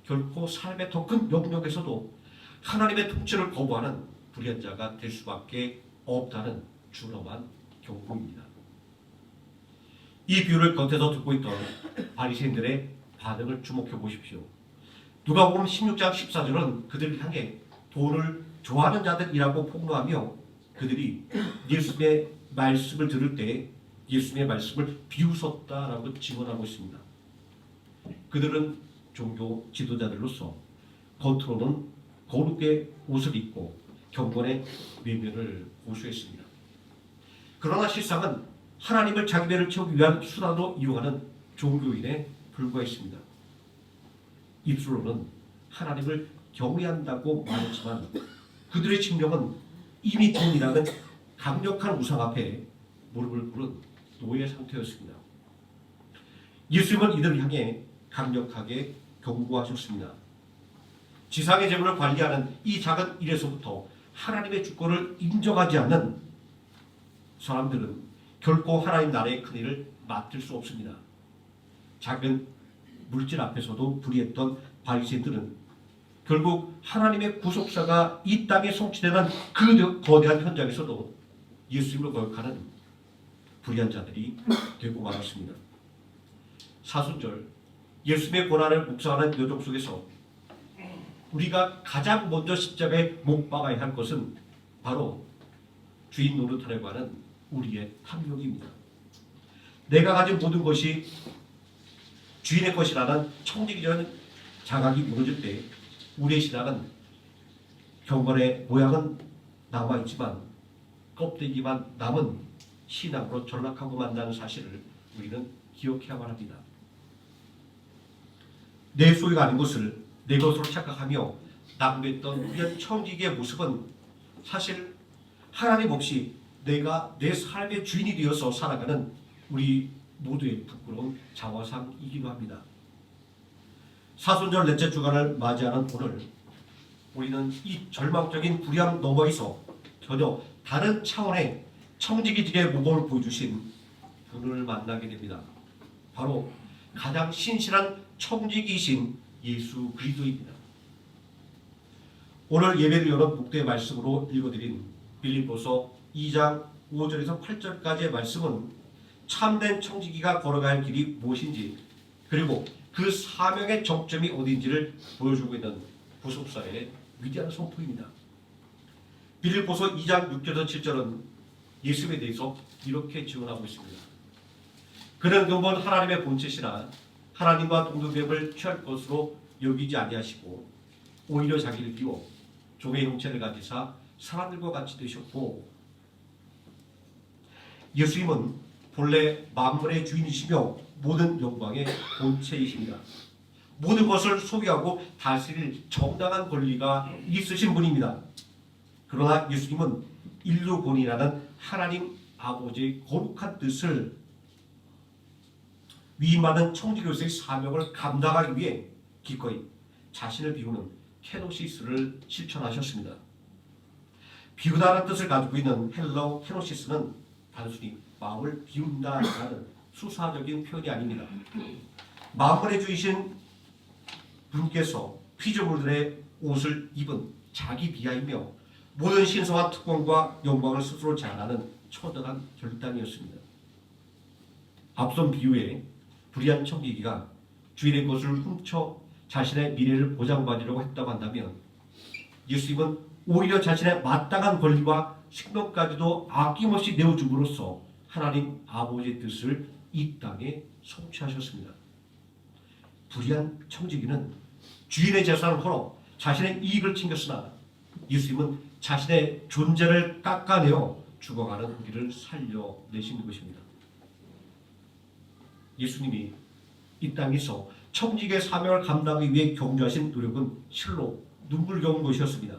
결코 삶의 더 큰 영역에서도 하나님의 통치를 거부하는 불의한 자가 될 수밖에 없다는 준엄한 경고입니다. 이 비유를 겉에서 듣고 있던 바리새인들의 반응을 주목해 보십시오. 누가복음 16장 14절은 그들을 향해 돈을 좋아하는 자들이라고 폭로하며 그들이 예수님의 말씀을 들을 때 예수님의 말씀을 비웃었다라고 증언하고 있습니다. 그들은 종교 지도자들로서 겉으로는 거룩의 옷을 입고 경건의 외면을 고수했습니다. 그러나 실상은 하나님을 자기 배를 채우기 위한 수단으로 이용하는 종교인에 불과했습니다. 입술로는 하나님을 경외한다고 말했지만 그들의 심령은 이미 돈이라는 강력한 우상 앞에 무릎을 꿇은 노예 상태였습니다. 예수님은 이들을 향해 강력하게 경고하셨습니다. 지상의 재물을 관리하는 이 작은 일에서부터 하나님의 주권을 인정하지 않는 사람들은 결코 하나님 나라의 큰일을 맡을 수 없습니다. 작은 물질 앞에서도 불의했던 바리새인들은 결국 하나님의 구속사가 이 땅에 성취되는 그 거대한 현장에서도 예수님을 거역하는 불의한 자들이 되고 말았습니다. 사순절 예수님의 고난을 묵상하는 여정 속에서 우리가 가장 먼저 십자가에 못 박아야 할 것은 바로 주인 노릇하려고 하는 우리의 탐욕입니다. 내가 가진 모든 것이 주인의 것이라는 청지기적인 자각이 무너질 때 우리의 신앙은 경건의 모양은 남아있지만 껍데기만 남은 신앙으로 전락하고 만다는 사실을 우리는 기억해야만 합니다. 내 소유가 아닌 것을 내 것으로 착각하며 낭비했던 우리의 청지기의 모습은 사실 하나님 없이 내가 내 삶의 주인이 되어서 살아가는 우리 모두의 부끄러운 자화상이기도 합니다. 사순절 넷째 주간을 맞이하는 오늘 우리는 이 절망적인 불의함 너머에서 전혀 다른 차원의 청지기들의 모범을 보여주신 분을 만나게 됩니다. 바로 가장 신실한 청지기이신 예수 그리스도입니다. 오늘 예배를 여는 목도의 말씀으로 읽어드린 빌립보서 2장 5절에서 8절까지의 말씀은 참된 청지기가 걸어가야 할 길이 무엇인지, 그리고 그 사명의 정점이 어딘지를 보여주고 있는 구속사의 위대한 선포입니다. 빌립보서 2장 6절에서 7절은 예수에 대해서 이렇게 증언하고 있습니다. 그는 근본 하나님의 본체시나 하나님과 동등됨을 취할 것으로 여기지 아니하시고 오히려 자기를 비워 종의 형체를 가지사 사람들과 같이 되셨고, 예수님은 본래 만물의 주인이시며 모든 영광의 본체이십니다. 모든 것을 소유하고 다스릴 정당한 권리가 있으신 분입니다. 그러나 예수님은 인류권이라는 하나님 아버지의 거룩한 뜻을 위임하는 청지기로서의 사명을 감당하기 위해 기꺼이 자신을 비우는 케노시스를 실천하셨습니다. 비우다라는 뜻을 가지고 있는 헬러 케노시스는 단순히 마음을 비운다라는 수사적인 표현이 아닙니다. 만물의 주이신 분께서 피조물들의 옷을 입은 자기 비하이며 모든 신성한 특권과 영광을 스스로 자랑하는 처단한 결단이었습니다. 앞선 비유에 불의한 청지기가 주인의 것을 훔쳐 자신의 미래를 보장받으려고 했다고 한다면, 예수님은 오히려 자신의 마땅한 권리와 식명까지도 아낌없이 내어줌으로써 하나님 아버지의 뜻을 이 땅에 성취하셨습니다. 불의한 청지기는 주인의 재산을 헐어 자신의 이익을 챙겼으나, 예수님은 자신의 존재를 깎아내어 죽어가는 우리를 살려내신 것입니다. 예수님이 이 땅에서 청지기의 사명을 감당하기 위해 경주하신 노력은 실로 눈물겨운 것이었습니다.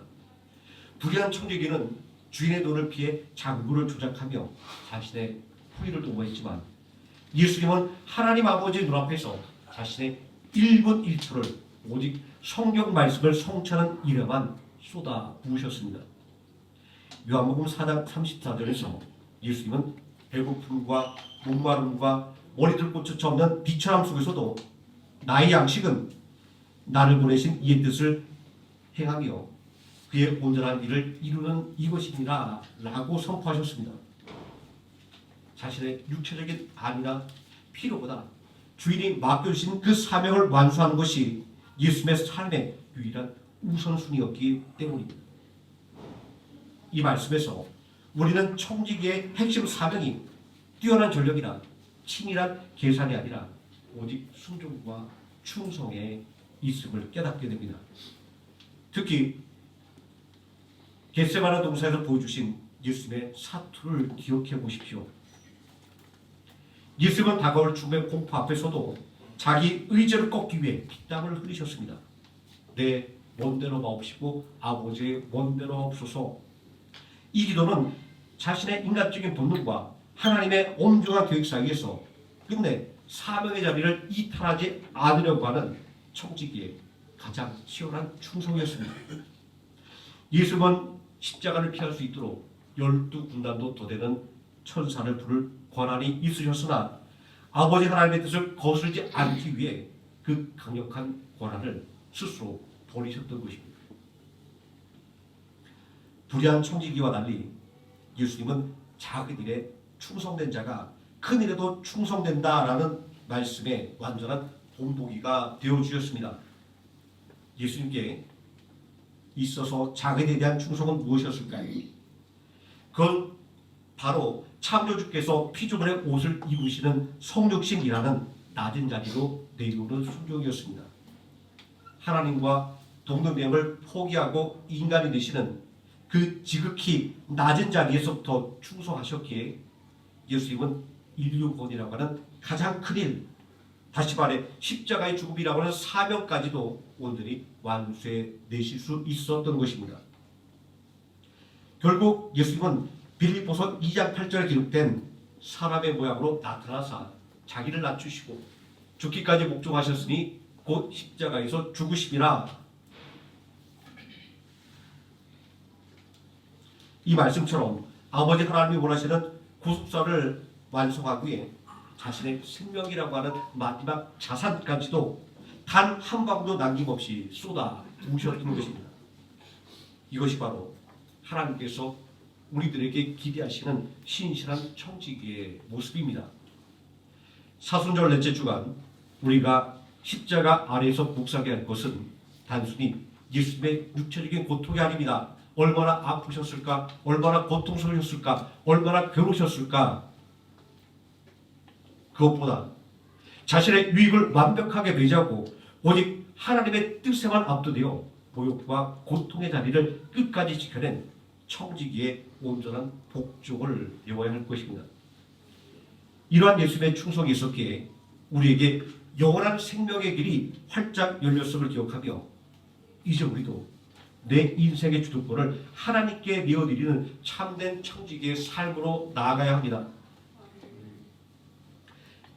불의한 청지기는 주인의 돈을 피해 장부를 조작하며 자신의 후일을 도모했지만, 예수님은 하나님 아버지의 눈앞에서 자신의 1분 1초를 오직 성경 말씀을 성취하는 일에만 쏟아 부으셨습니다. 요한복음 4장 34절에서 예수님은 배고픔과 목마름과 머리들 꽂혀 없는 비천함 속에서도 나의 양식은 나를 보내신 이의 뜻을 행하며 그의 온전한 일을 이루는 이것이니라 라고 선포하셨습니다. 자신의 육체적인 안이나 필요보다 주인이 맡겨주신 그 사명을 완수하는 것이 예수님의 삶의 유일한 우선순위였기 때문입니다. 이 말씀에서 우리는 청지기의 핵심 사명이 뛰어난 전력이나 치밀한 계산이 아니라 오직 순종과 충성에 있음을 깨닫게 됩니다. 특히 겟세마네 동산에서 보여주신 예수님의 사투를 기억해 보십시오. 예수님은 다가올 죽음의 공포 앞에서도 자기 의지를 꺾기 위해 피땀을 흘리셨습니다. 내 원대로 마옵시고 아버지의 원대로 하옵소서. 이 기도는 자신의 인간적인 본능과 하나님의 엄중한 계획 사이에서 끝내 사명의 자리를 이탈하지 않으려고 하는 청지기의 가장 치열한 충성이었습니다. 예수님은 십자가를 피할 수 있도록 12군단도 더 되는 천사를 부를 권한이 있으셨으나 아버지 하나님의 뜻을 거스르지 않기 위해 그 강력한 권한을 스스로 버리셨던 것입니다. 불의한 청지기와 달리 예수님은 작은 일에 충성된 자가 큰 일에도 충성된다라는 말씀에 완전한 본보기가 되어주셨습니다. 예수님께 있어서 작은 일에 대한 충성은 무엇이었을까요? 그건 바로 창조주께서 피조물의 옷을 입으시는 성육신이라는 낮은 자리로 내려오는 순종이었습니다. 하나님과 동등됨을 포기하고 인간이 되시는 그 지극히 낮은 자리에서부터 충성하셨기에 예수님은 인류권이라고 하는 가장 큰 일, 다시 말해 십자가의 죽음이라고 하는 사명까지도 온전히 완수해 내실 수 있었던 것입니다. 결국 예수님은 빌립보서 2장 8절에 기록된 사람의 모양으로 나타나사 자기를 낮추시고 죽기까지 복종하셨으니 곧 십자가에서 죽으심이라. 이 말씀처럼 아버지 하나님이 원하시는 구속사를 완성하기 위해 자신의 생명이라고 하는 마지막 자산까지도 단 한 방도 남김없이 쏟아 부으셨던 것입니다. 이것이 바로 하나님께서 우리들에게 기대하시는 신실한 청지기의 모습입니다. 사순절 넷째 주간 우리가 십자가 아래에서 묵상해야 할 것은 단순히 예수님의 육체적인 고통이 아닙니다. 얼마나 아프셨을까, 얼마나 고통스러우셨을까, 얼마나 괴로우셨을까. 그것보다 자신의 유익을 완벽하게 배제하고 오직 하나님의 뜻에만 압도되어 모욕과 고통의 자리를 끝까지 지켜낸 청지기의 온전한 복종을 배워야 할 것입니다. 이러한 예수님의 충성이 있었기에 우리에게 영원한 생명의 길이 활짝 열렸음을 기억하며 이제 우리도 내 인생의 주도권을 하나님께 내어드리는 참된 청지기의 삶으로 나아가야 합니다.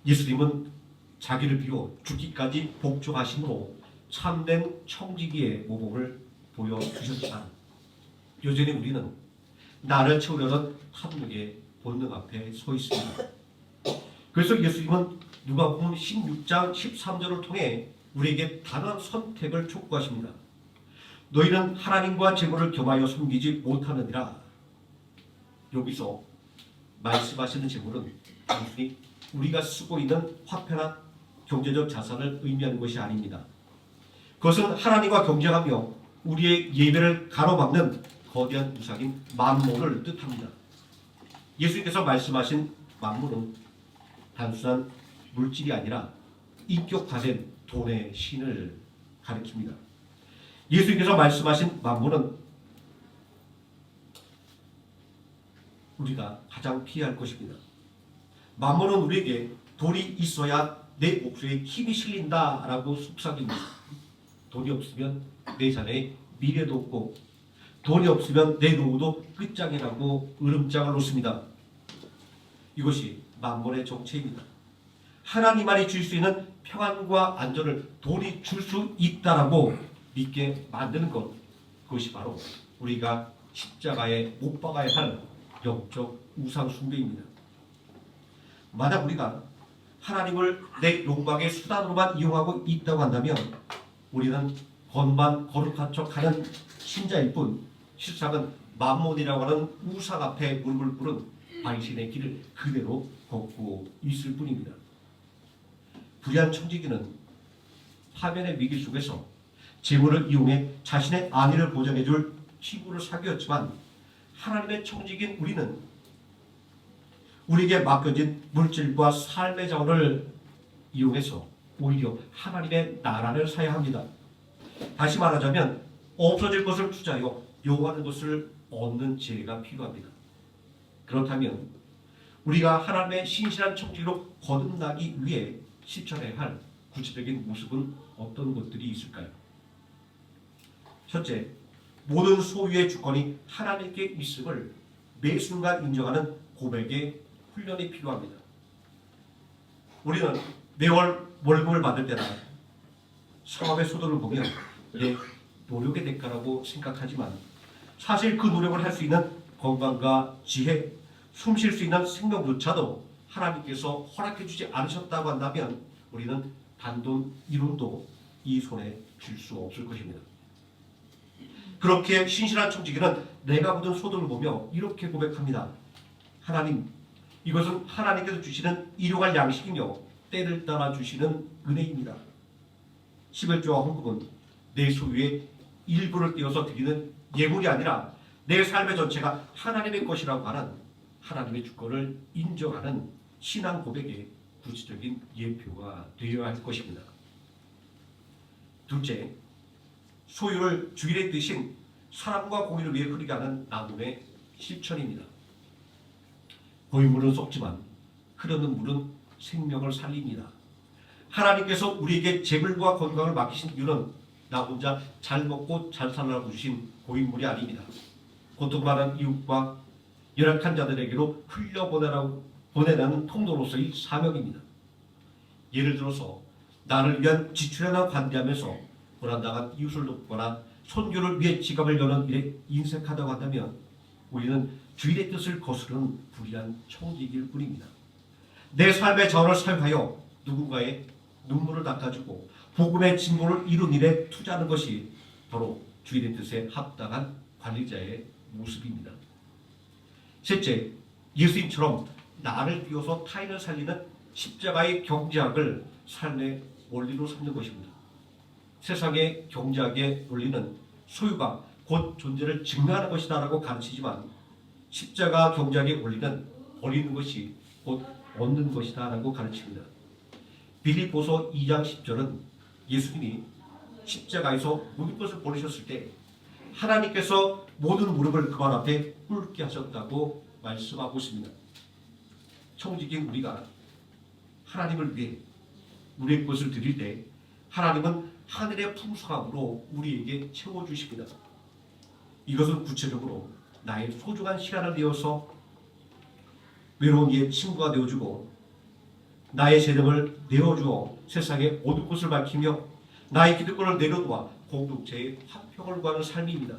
예수님은 자기를 비워 죽기까지 복종하심으로 참된 청지기의 모범을 보여주셨지만 여전히 우리는 나를 채우려는 탐욕의 본능 앞에 서 있습니다. 그래서 예수님은 누가복음 16장 13절을 통해 우리에게 단호한 선택을 촉구하십니다. 너희는 하나님과 재물을 겸하여 섬기지 못하느니라. 여기서 말씀하시는 재물은 단순히 우리가 쓰고 있는 화폐나 경제적 자산을 의미하는 것이 아닙니다. 그것은 하나님과 경쟁하며 우리의 예배를 가로막는 거대한 우상인 만몬을 뜻합니다. 예수님께서 말씀하신 만몬은 단순한 물질이 아니라 인격화된 돈의 신을 가리킵니다. 예수님께서 말씀하신 만몬은 우리가 가장 피해야 할 것입니다. 만몬은 우리에게 돈이 있어야 내 목소리에 힘이 실린다라고 속삭입니다. 돈이 없으면 내 자녀의 미래도 없고 돈이 없으면 내 노후도 끝장이라고 으름장을 놓습니다. 이것이 만몬의 정체입니다. 하나님만이 줄 수 있는 평안과 안전을 돈이 줄 수 있다라고 믿게 만드는 것, 그것이 바로 우리가 십자가에 못 박아야 할 영적 우상 숭배입니다. 만약 우리가 하나님을 내 욕망의 수단으로만 이용하고 있다고 한다면 우리는 겉만 거룩한 척하는 신자일 뿐 실상은 만몬이라고 하는 우상 앞에 무릎을 꿇은 당신의 길을 그대로 걷고 있을 뿐입니다. 불의한 청지기는 파멸의 위기 속에서 재물을 이용해 자신의 안위를 보장해줄 친구를 사귀었지만 하나님의 청지기인 우리는 우리에게 맡겨진 물질과 삶의 자원을 이용해서 오히려 하나님의 나라를 사야 합니다. 다시 말하자면 없어질 것을 투자하여 요구하는 것을 얻는 지혜가 필요합니다. 그렇다면 우리가 하나님의 신실한 청지기로 거듭나기 위해 실천해야 할 구체적인 모습은 어떤 것들이 있을까요? 첫째, 모든 소유의 주권이 하나님께 있음을 매 순간 인정하는 고백의 훈련이 필요합니다. 우리는 매월 월급을 받을 때나 성함의 소득을 보면 내 노력의 대가라고 생각하지만 사실 그 노력을 할 수 있는 건강과 지혜, 숨 쉴 수 있는 생명조차도 하나님께서 허락해 주지 않으셨다고 한다면 우리는 단돈 1원도 이 손에 쥘 수 없을 것입니다. 그렇게 신실한 청지기는 내가 얻은 소득을 보며 이렇게 고백합니다. 하나님, 이것은 하나님께서 주시는 일용할 양식이며 때를 따라 주시는 은혜입니다. 11조와 헌금은 내 소유의 일부를 떼어서 드리는 예물이 아니라 내 삶의 전체가 하나님의 것이라고 하는 하나님의 주권을 인정하는 신앙 고백의 구체적인 예표가 되어야 할 것입니다. 둘째, 소유를 주일의 대신 사람과 공의를 위해 흐리게 하는 나눔의 실천입니다. 고인물은 썩지만 흐르는 물은 생명을 살립니다. 하나님께서 우리에게 재물과 건강을 맡기신 이유는 나 혼자 잘 먹고 잘 살라고 주신 고인물이 아닙니다. 고통받은 이웃과 열악한 자들에게로 흘려보내라는 통로로서의 사명입니다. 예를 들어서 나를 위한 지출에나 관대하면서 고난당한 이웃을 돕거나 선교를 위해 지갑을 여는 일에 인색하다고 한다면 우리는 주일의 뜻을 거스르는 불의한 청지기일 뿐입니다. 내 삶의 자원을 사용하여 누군가의 눈물을 닦아주고 복음의 진보를 이룬 일에 투자하는 것이 바로 주일의 뜻에 합당한 관리자의 모습입니다. 셋째, 예수님처럼 나를 비워서 타인을 살리는 십자가의 경제학을 삶의 원리로 삼는 것입니다. 세상의 경제학의 원리는 소유가 곧 존재를 증명하는 것이다라고 가르치지만 십자가 경제학의 원리는 버리는 것이 곧 얻는 것이다라고 가르칩니다. 빌립보서 2장 10절은 예수님이 십자가에서 모든 것을 버리셨을 때 하나님께서 모든 무릎을 그발 앞에 꿇게 하셨다고 말씀하고 있습니다. 청지기인 우리가 하나님을 위해 우리의 것을 드릴 때 하나님은 하늘의 풍성함으로 우리에게 채워주십니다. 이것은 구체적으로 나의 소중한 시간을 내어서 외로운 이의 친구가 되어주고 나의 재능을 내어주어 세상의 어두운 곳을 밝히며 나의 기득권을 내려놓아 공동체의 화평을 구하는 삶입니다.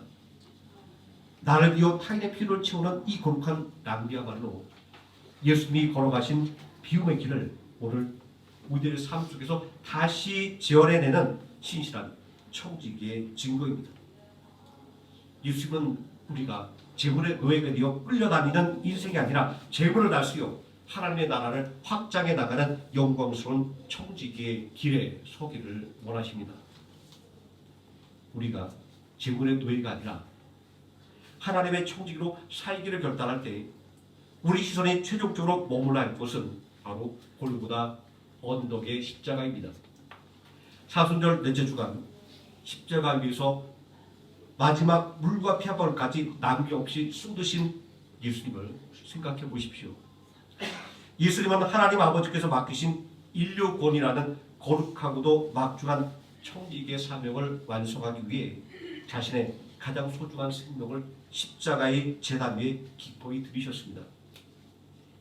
나를 비워 타인의 필요를 채우는 이 거룩한 낭비야말로 예수님이 걸어가신 비움의 길을 오늘 우리들의 삶 속에서 다시 재현해내는 신실한 청지기의 증거입니다. 예수님은 우리가 재물의 노예가 되어 끌려다니는 인생이 아니라 재물을 다스려 하나님의 나라를 확장해 나가는 영광스러운 청지기의 길에 서기를 원하십니다. 우리가 재물의 노예가 아니라 하나님의 청지기로 살기를 결단할 때 우리 시선이 최종적으로 머물러야 할 것은 바로 골고다 언덕의 십자가입니다. 사순절 넷째 주간 십자가 위에서 마지막 물과 피 한 번까지 남김없이 쏟으신 예수님을 생각해 보십시오. 예수님은 하나님 아버지께서 맡기신 인류권이라는 거룩하고도 막중한 청지기의 사명을 완성하기 위해 자신의 가장 소중한 생명을 십자가의 제단 위에 기꺼이 드리셨습니다.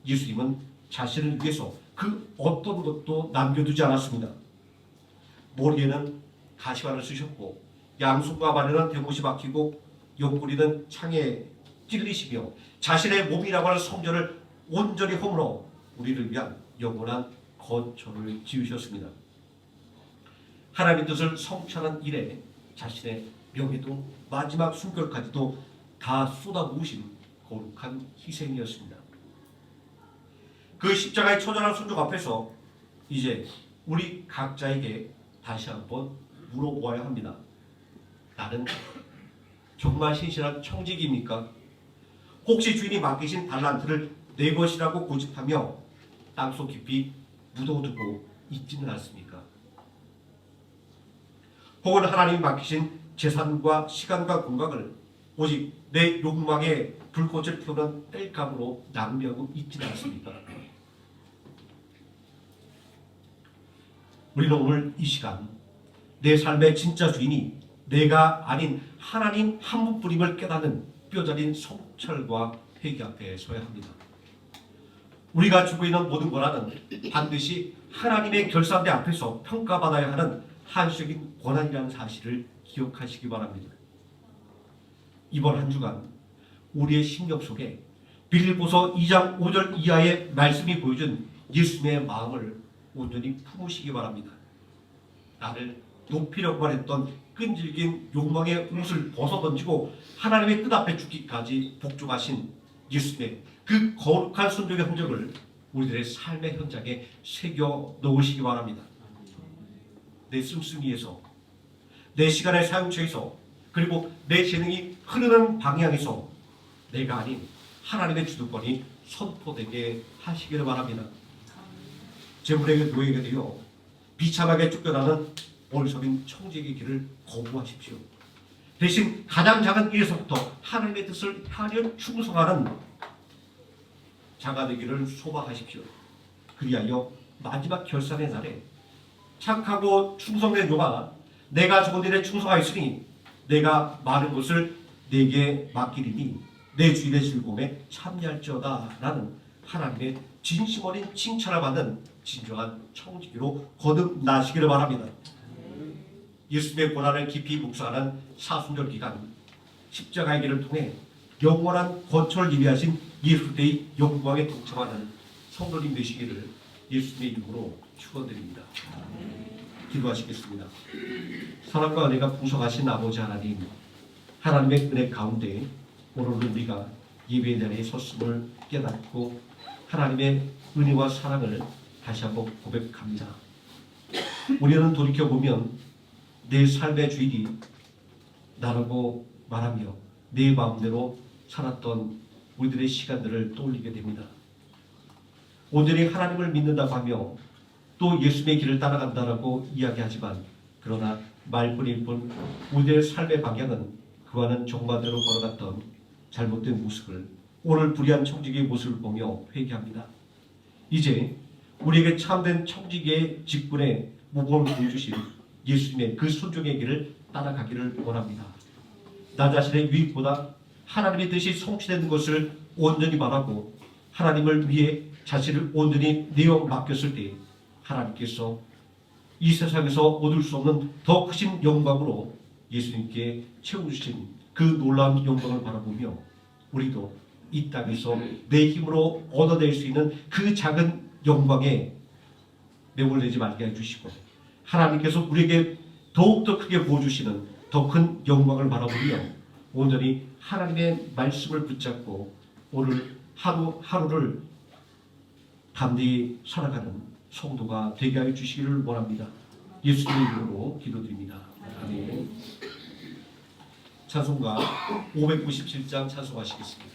예수님은 자신을 위해서 그 어떤 것도 남겨두지 않았습니다. 머리에는 가시관을 쓰셨고 양손과 발에는 대못이 박히고 옆구리는 창에 찔리시며 자신의 몸이라고 하는 성전을 온전히 허물어 우리를 위한 영원한 거처를 지으셨습니다. 하나님의 뜻을 성취하는 일에 자신의 명예도 마지막 숨결까지도 다 쏟아부으신 거룩한 희생이었습니다. 그 십자가의 처절한 순종 앞에서 이제 우리 각자에게 다시 한번 물어보아야 합니다. 나는 정말 신실한 청지기입니까? 혹시 주인이 맡기신 달란트를 내 것이라고 고집하며 땅속 깊이 묻어두고 있지는 않습니까? 혹은 하나님이 맡기신 재산과 시간과 건강을 오직 내 욕망의 불꽃을 피우는 땔감으로 낭비하고 있지는 않습니까? 우리는 오늘 이 시간 내 삶의 진짜 주인이 내가 아닌 하나님 한 분뿐임을 깨닫는 뼈저린 성찰과 회개 앞에 서야 합니다. 우리가 주고 있는 모든 권한은 반드시 하나님의 결산대 앞에서 평가받아야 하는 한시적인 권한이라는 사실을 기억하시기 바랍니다. 이번 한 주간 우리의 신경 속에 빌립보서 2장 5절 이하의 말씀이 보여준 예수님의 마음을 온전히 품으시기 바랍니다. 나를 높이려고만 했던 끈질긴 욕망의 옷을 벗어던지고 하나님의 뜻 앞에 죽기까지 복종하신 예수님의 그 거룩한 순종의 흔적을 우리들의 삶의 현장에 새겨 넣으시기 바랍니다. 내 씀씀이에서, 내 시간의 사용처에서, 그리고 내 재능이 흐르는 방향에서 내가 아닌 하나님의 주도권이 선포되게 하시기를 바랍니다. 재물에게 노예가 되어 비참하게 쫓겨나는 어리석은 청지기의 길을 거부하십시오. 대신 가장 작은 일에서부터 하나님의 뜻을 향하여 충성하는 자가 되기를 소망하십시오. 그리하여 마지막 결산의 날에 착하고 충성된 종아, 내가 저번 일에 충성하였으니 내가 많은 것을 내게 맡기리니 내 주인의 즐거움에 참여할지어다 라는 하나님의 진심 어린 칭찬을 받는 진정한 청지기로 거듭나시기를 바랍니다. 예수님의 고난을 깊이 묵상하는 사순절 기간, 십자가의 길을 통해 영원한 거처를 예비하신 예수의 영광에 동참하는 성도님 되시기를 예수님의 이름으로 축원드립니다. 기도하시겠습니다. 사랑과 은혜가 풍성하신 아버지 하나님, 하나님의 은혜 가운데 오늘은 우리가 예배에 대한 섰음을 깨닫고 하나님의 은혜와 사랑을 다시 한번 고백합니다. 우리는 돌이켜보면 내 삶의 주인이 나라고 말하며 내 마음대로 살았던 우리들의 시간들을 떠올리게 됩니다. 온전히 하나님을 믿는다고 하며 또 예수님의 길을 따라간다라고 이야기하지만 그러나 말뿐일 뿐 우리의 삶의 방향은 그와는 정반대로 걸어갔던 잘못된 모습을 오늘 불의한 청지기의 모습을 보며 회개합니다. 이제 우리에게 참된 청지기의 직분에 모범을 보여주신 예수님의 그 순종의 길을 따라가기를 원합니다. 나 자신의 유익보다 하나님의 뜻이 성취되는 것을 온전히 바라고 하나님을 위해 자신을 온전히 내어 맡겼을 때 하나님께서 이 세상에서 얻을 수 없는 더 크신 영광으로 예수님께 채워주신 그 놀라운 영광을 바라보며 우리도 이 땅에서 내 힘으로 얻어낼 수 있는 그 작은 영광에 매몰되지 말게 해주시고 하나님께서 우리에게 더욱더 크게 보여주시는 더 큰 영광을 바라보며 온전히 하나님의 말씀을 붙잡고 오늘 하루하루를 담대히 살아가는 성도가 되게 하여 주시기를 원합니다. 예수님의 이름으로 기도드립니다. 아멘. 찬송가 597장 찬송하시겠습니다.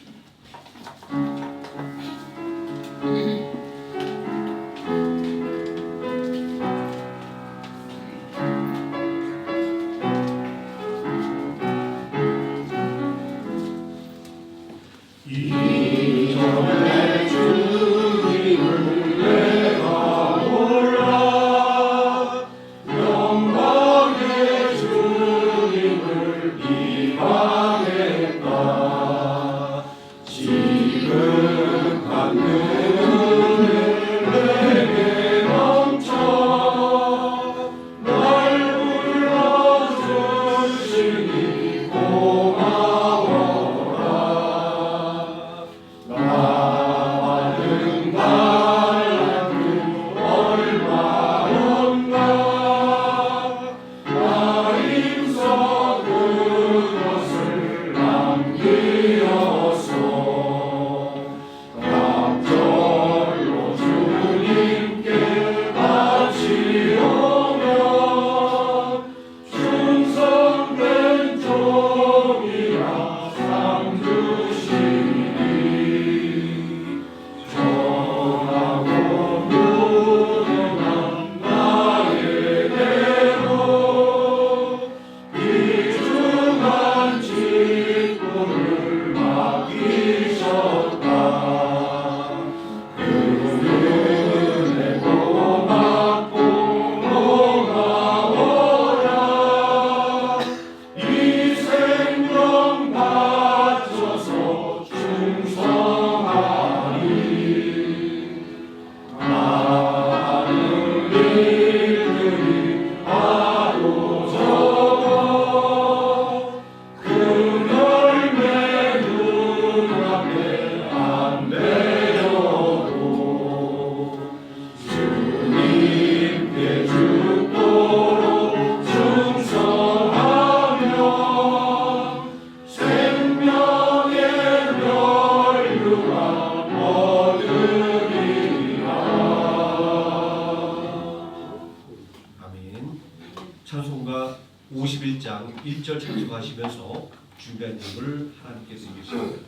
찬송가 51장 1절 찬송하시면서 준비한 곡을 하나님께 드리겠습니다.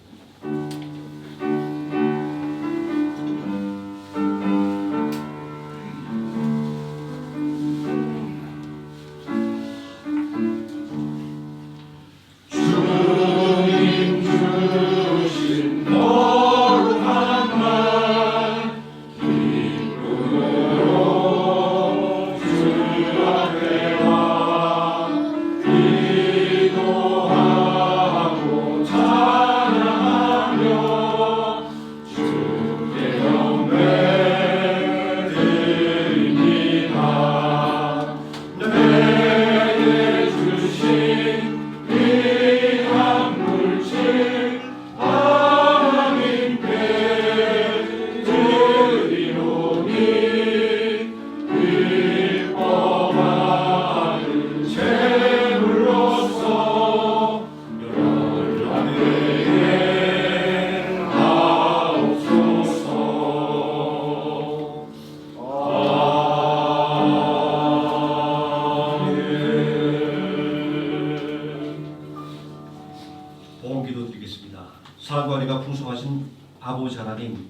기도하고 찬양하며 사랑과 은혜가 풍성하신 아버지 하나님,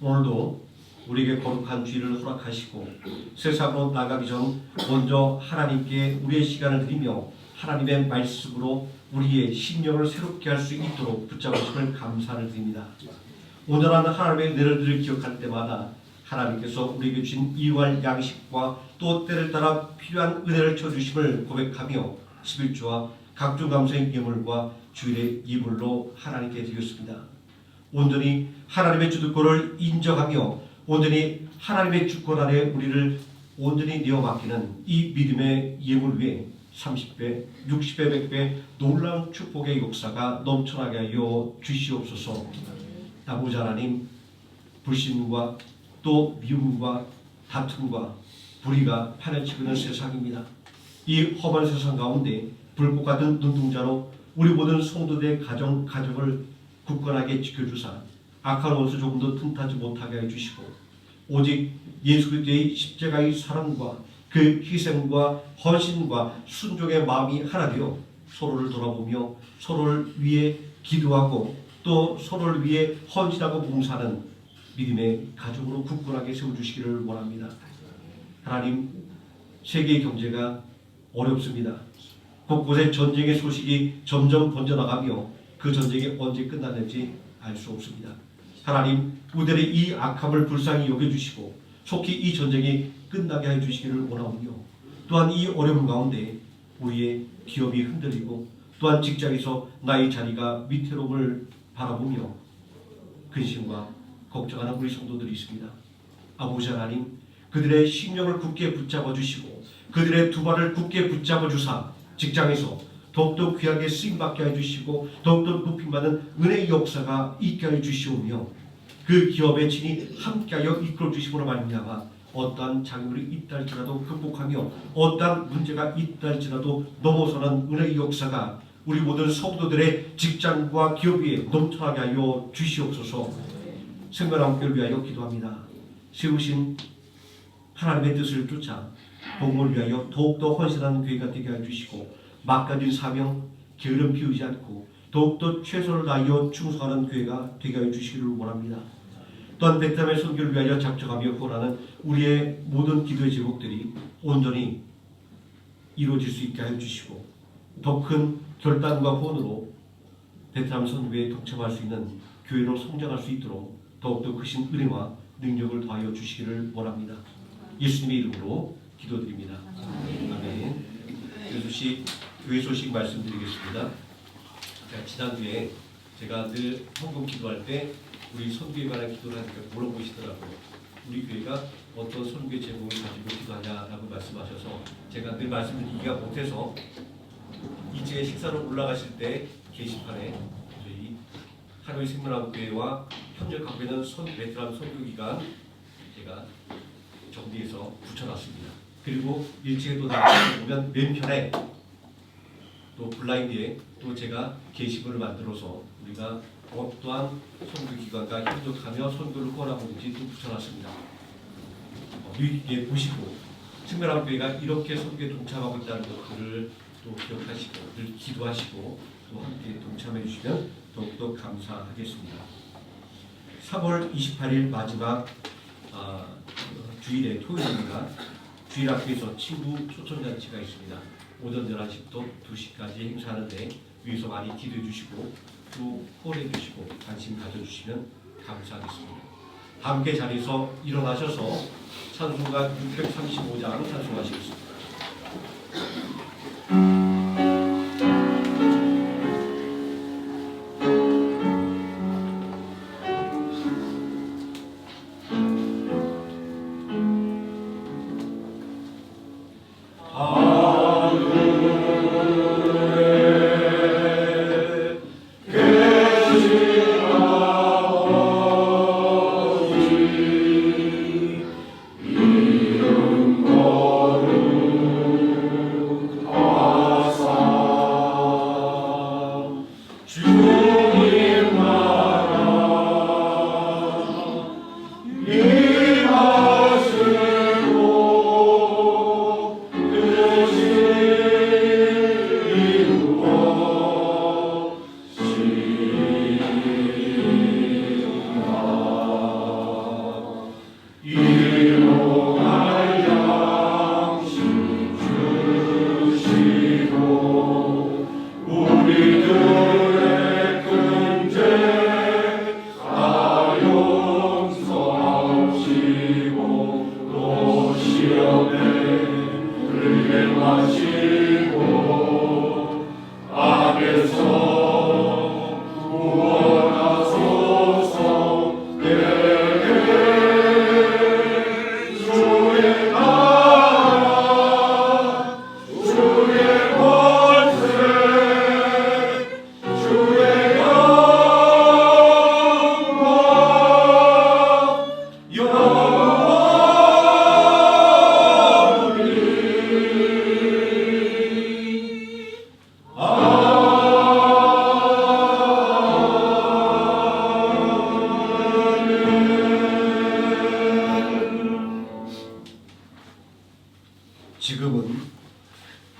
오늘도 우리에게 거룩한 주일을 허락하시고 세상으로 나가기 전 먼저 하나님께 우리의 시간을 드리며 하나님의 말씀으로 우리의 심령을 새롭게 할 수 있도록 붙잡으심을 감사를 드립니다. 온전한 하나님의 은혜를 기억할 때마다 하나님께서 우리에게 주신 이유할 양식과 또 때를 따라 필요한 은혜를 쳐주심을 고백하며 11조와 각종 감사의 예물과 주일의 예물로 하나님께 드렸습니다. 온전히 하나님의 주권을 인정하며 온전히 하나님의 주권 아래 우리를 온전히 내어 맡기는 이 믿음의 예물 위에 30배, 60배, 100배 놀라운 축복의 역사가 넘쳐나게 하여 주시옵소서. 아버지 하나님, 불신과 또 미움과 다툼과 불의가 파헤치고 있는 세상입니다. 이 험한 세상 가운데 불꽃 같은 눈동자로 우리 모든 성도들의 가정을 굳건하게 지켜주사 악한 원수 조금도 틈타지 못하게 해주시고 오직 예수 그리스도의 십자가의 사랑과 그 희생과 헌신과 순종의 마음이 하나 되어 서로를 돌아보며 서로를 위해 기도하고 또 서로를 위해 헌신하고 봉사하는 믿음의 가정으로 굳건하게 세워주시기를 원합니다. 하나님, 세계의 경제가 어렵습니다. 곳곳에 전쟁의 소식이 점점 번져나가며 그 전쟁이 언제 끝나는지 알 수 없습니다. 하나님, 우리들의 이 악함을 불쌍히 여겨주시고 속히 이 전쟁이 끝나게 해주시기를 원하오며 또한 이 어려운 가운데 우리의 기업이 흔들리고 또한 직장에서 나의 자리가 위태로움을 바라보며 근심과 걱정하는 우리 성도들이 있습니다. 아버지 하나님, 그들의 심령을 굳게 붙잡아 주시고 그들의 두 발을 굳게 붙잡아 주사 직장에서 더욱더 귀하게 쓰임받게 해주시고 더욱더 높임받는 은혜의 역사가 있게 해주시오며 그 기업의 진이 함께하여 이끌어 주심으로 말미암아 어떠한 장애물이 있다 할지라도 극복하며 어떠한 문제가 있다 할지라도 넘어서는 은혜의 역사가 우리 모든 성도들의 직장과 기업 위에 넘쳐나게 하여 주시옵소서. 생명함께를 위하여 기도합니다. 세우신 하나님의 뜻을 쫓아 복음을 위하여 더욱더 헌신하는 교회가 되게 해주시고 막가진 사명, 게으름 피우지 않고 더욱더 최선을 다하여 충성하는 교회가 되게 해주시기를 원합니다. 또한 베트남의 선교를 위하여 작정하며 후원하는 우리의 모든 기도의 제목들이 온전히 이루어질 수 있게 해주시고 더 큰 결단과 후원으로 베트남 선교에 동참할 수 있는 교회로 성장할 수 있도록 더욱더 크신 은혜와 능력을 더하여 주시기를 원합니다. 예수님의 이름으로 기도드립니다. 아멘. 교회 소식 말씀드리겠습니다. 지난주에 제가 늘 헌금 기도할 때 우리 선교에 관한 기도를 하니까 물어보시더라고요. 우리 교회가 어떤 선교 제목을 가지고 기도하냐라고 말씀하셔서 제가 늘 말씀드리기가 못해서 2층에 식사로 올라가실 때 게시판에 저희 하노이 생명학교회와 협력 갖고 있는 베트남 선교기관 제가 정리해서 붙여놨습니다. 그리고 1층에 또 나가보면 맨편에 또 블라인드에 또 제가 게시물을 만들어서 우리가 어떠한 선교기관과 협력하며 선교를 후원하고 있는지 또 붙여놨습니다. 유익하게 보시고 생명학교회가 이렇게 선교에 동참하고 있다는 것들을 또 기억하시고 늘 기도하시고 또 함께 동참해 주시면 더욱더 감사하겠습니다. 3월 28일 마지막 주일의 토요일입니다. 주일 앞에서 친구 초청잔치가 있습니다. 오전 11시부터 2시까지 행사하는데 위에서 많이 기도해 주시고 또 후원해 주시고 관심 가져주시면 감사하겠습니다. 함께 자리에서 일어나셔서 찬송가 635장 찬송하시겠습니다. 이름 거룩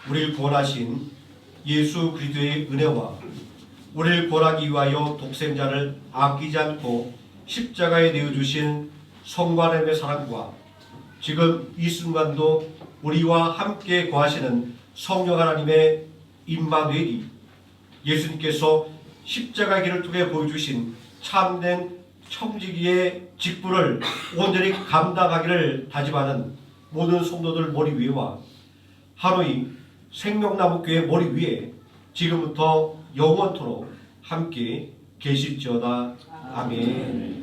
우리를 구원하신 예수 그리스도의 은혜와 우리를 구원하기 위하여 독생자를 아끼지 않고 십자가에 내어주신 성부 하나님의 사랑과 지금 이 순간도 우리와 함께 거하시는 성령 하나님의 임마누엘이 예수님께서 십자가의 길을 통해 보여주신 참된 청지기의 직분을 온전히 감당하기를 다짐하는 모든 성도들 머리 위에와 하노이 생명나무교회 머리 위에 지금부터 영원토록 함께 계실지어다. 아멘.